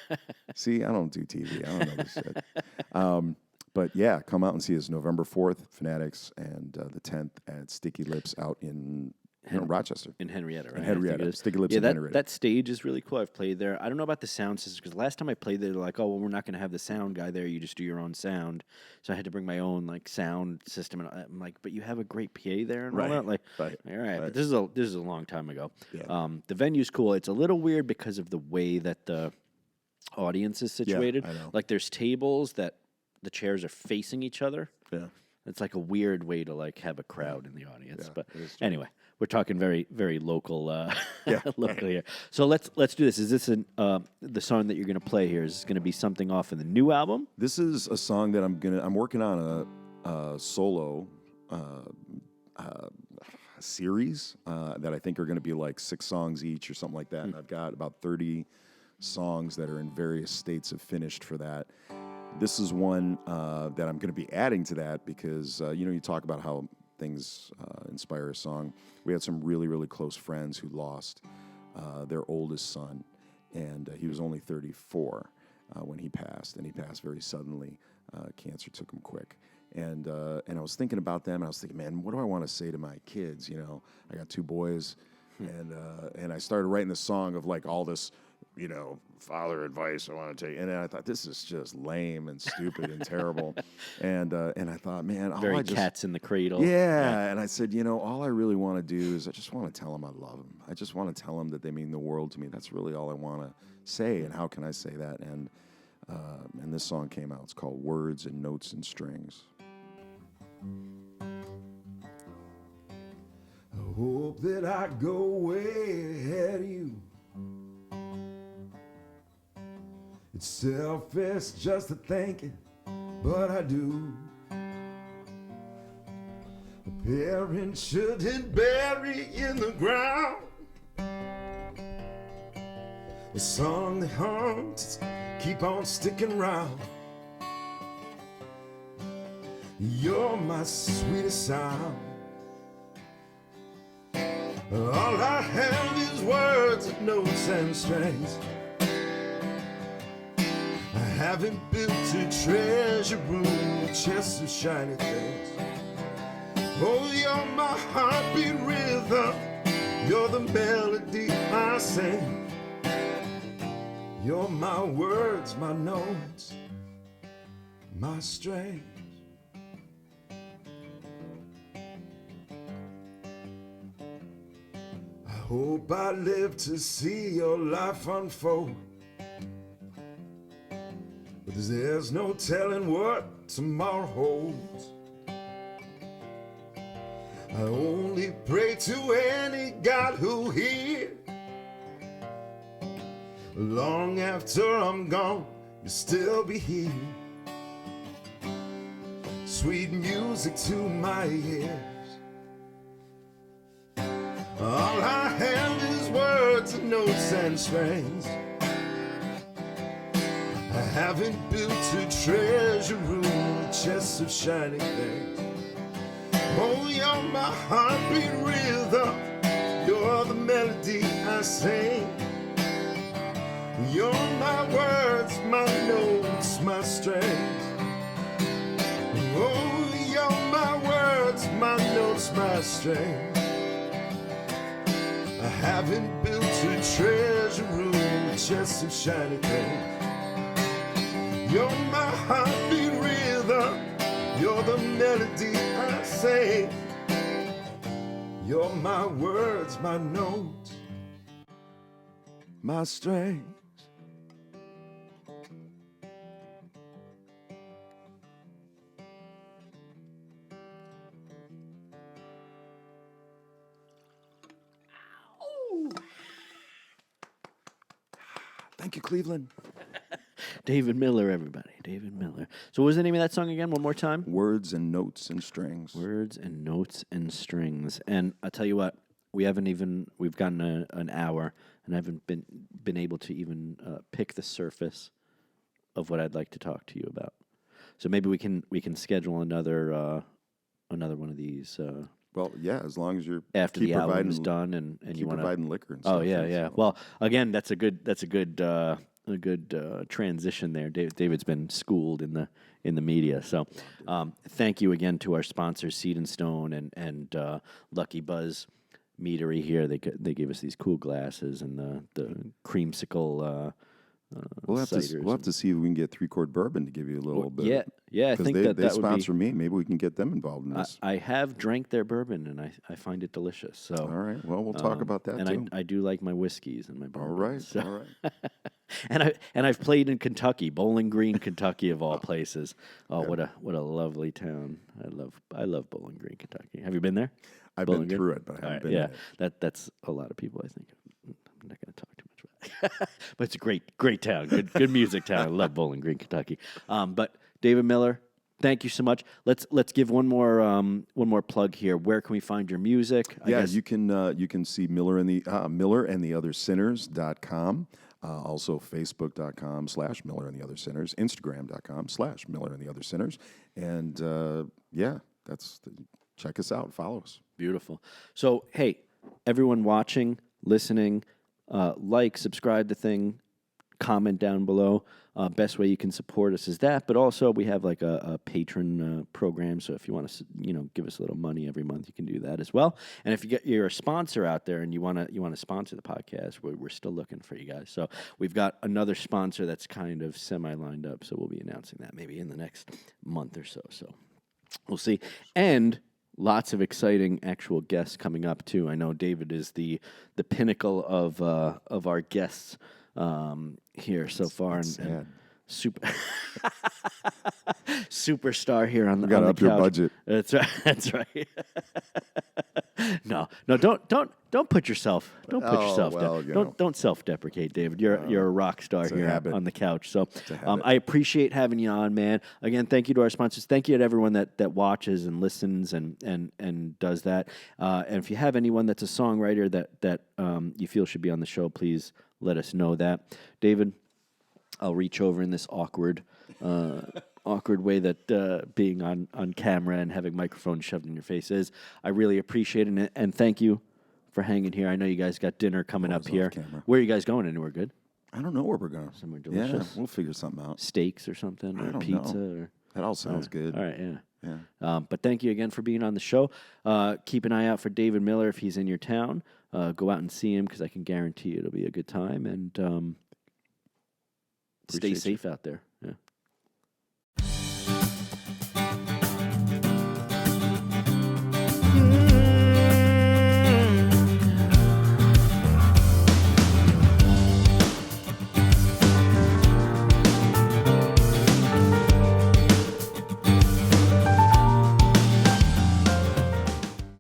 See, I don't do TV. I don't know this shit. But yeah, come out and see us November 4th, Fanatics, and the 10th at Sticky Lips out in Rochester. In Henrietta, right? In Henrietta. Sticky Lips in Henrietta. That stage is really cool. I've played there. I don't know about the sound system, because last time I played there, they're like, oh, well, we're not going to have the sound guy there. You just do your own sound. So I had to bring my own like sound system. And I'm like, but you have a great PA there and all that? Like, all right. But this is a long time ago. Yeah. The venue's cool. It's a little weird because of the way that the audience is situated. I know. Like there's tables that the chairs are facing each other. Yeah. It's like a weird way to like have a crowd in the audience. Yeah, But it is true. anyway, we're talking very, very local, local here. So let's do this. Is this the song that you're going to play here? Is this going to be something off of the new album? This is a song that I'm working on a solo series that I think are going to be like 6 songs each or something like that. And I've got about 30 songs that are in various states of finished for that. This is one that I'm going to be adding to that because, you talk about how things inspire a song. We had some really, really close friends who lost their oldest son, and he was only 34 when he passed, and he passed very suddenly. Cancer took him quick. And I was thinking about them, and I was thinking, man, what do I want to say to my kids? I got 2 boys, and I started writing this song of like all this, father advice I want to take. And then I thought, this is just lame and stupid and terrible. And I thought, man, Very cats in the cradle. Yeah. And I said, all I really want to do is I just want to tell them I love them. I just want to tell them that they mean the world to me. That's really all I want to say. And how can I say that? And this song came out. It's called Words and Notes and Strings. I hope that I go way ahead of you. It's selfish just to think it, but I do. A parent shouldn't bury in the ground a song that haunts, keep on sticking around. You're my sweetest sound. All I have is words and notes and strings. I haven't built a treasure room with chests of shiny things. Oh, you're my heartbeat rhythm. You're the melody I sing. You're my words, my notes, my strings. I hope I live to see your life unfold. But there's no telling what tomorrow holds. I only pray to any God who hears. Long after I'm gone, you'll still be here. Sweet music to my ears. All I have is words and notes and strings. I haven't built a treasure room with chests of shiny things. Oh, you're my heartbeat rhythm. You're the melody I sing. You're my words, my notes, my strings. Oh, you're my words, my notes, my strings. I haven't built a treasure room with chests of shiny things. You're my heartbeat rhythm. You're the melody I sing. You're my words, my notes, my strings. Thank you, Cleveland. David Miller, everybody. David Miller. So what was the name of that song again? One more time? Words and Notes and Strings. Words and Notes and Strings. And I'll tell you what, we've gotten an hour, and I haven't been able to even pick the surface of what I'd like to talk to you about. So maybe we can schedule another one of these. Well, yeah, as long as you're After the album is done, and you want to providing liquor and stuff. Oh yeah. So. Well, again, that's a good transition there. David's been schooled in the media, so thank you again to our sponsors, Seed and Stone and Lucky Buzz Meadery here. They gave us these cool glasses and the creamsicle. We'll have to see if we can get 3-Chord Bourbon to give you a little bit. Yeah. I think they that would sponsor be, me. Maybe we can get them involved in this. I have drank their bourbon, and I find it delicious. So all right. Well, we'll talk about that too. And I do like my whiskeys and my bourbon. All right. So. All right. and I've played in Kentucky, Bowling Green, Kentucky, of all places. Oh, what a lovely town! I love Bowling Green, Kentucky. Have you been there? I've Bowling been Green? through it, but I haven't been in it. That's a lot of people, I think. I'm not going to talk too much about it. But it's a great town, good music town. I love Bowling Green, Kentucky. But David Miller, thank you so much. Let's give one more plug here. Where can we find your music? You can see Miller and the Other Sinners.com. Also Facebook.com/Miller and the Other Sinners, Instagram.com/Miller and the Other Sinners, and check us out, follow us. Beautiful. So hey, everyone watching, listening, like, subscribe the thing, comment down below. Best way you can support us is that, but also we have like a patron program. So if you want to, give us a little money every month, you can do that as well. And if you're a sponsor out there and you want to sponsor the podcast, we're still looking for you guys. So we've got another sponsor that's kind of semi lined up. So we'll be announcing that maybe in the next month or so. So we'll see. And lots of exciting actual guests coming up too. I know David is the pinnacle of our guests here so far, and superstar here on the got on up the your couch. budget. That's right. That's right. No, don't put yourself down. Don't self-deprecate, David. You're a rock star here on the couch. So I appreciate having you on, man. Again, thank you to our sponsors. Thank you to everyone that watches and listens and does that. And if you have anyone that's a songwriter that you feel should be on the show, please let us know that. David, I'll reach over in this awkward way that being on camera and having microphones shoved in your face is. I really appreciate it, and thank you for hanging here. I know you guys got dinner coming up here. Camera. Where are you guys going? Anywhere good? I don't know where we're going. Somewhere delicious? Yeah, we'll figure something out. Steaks or something, or pizza? Or that all sounds good. All right, yeah. Yeah. But thank you again for being on the show. Keep an eye out for David Miller if he's in your town. Go out and see him because I can guarantee it'll be a good time. And stay safe out there. Yeah.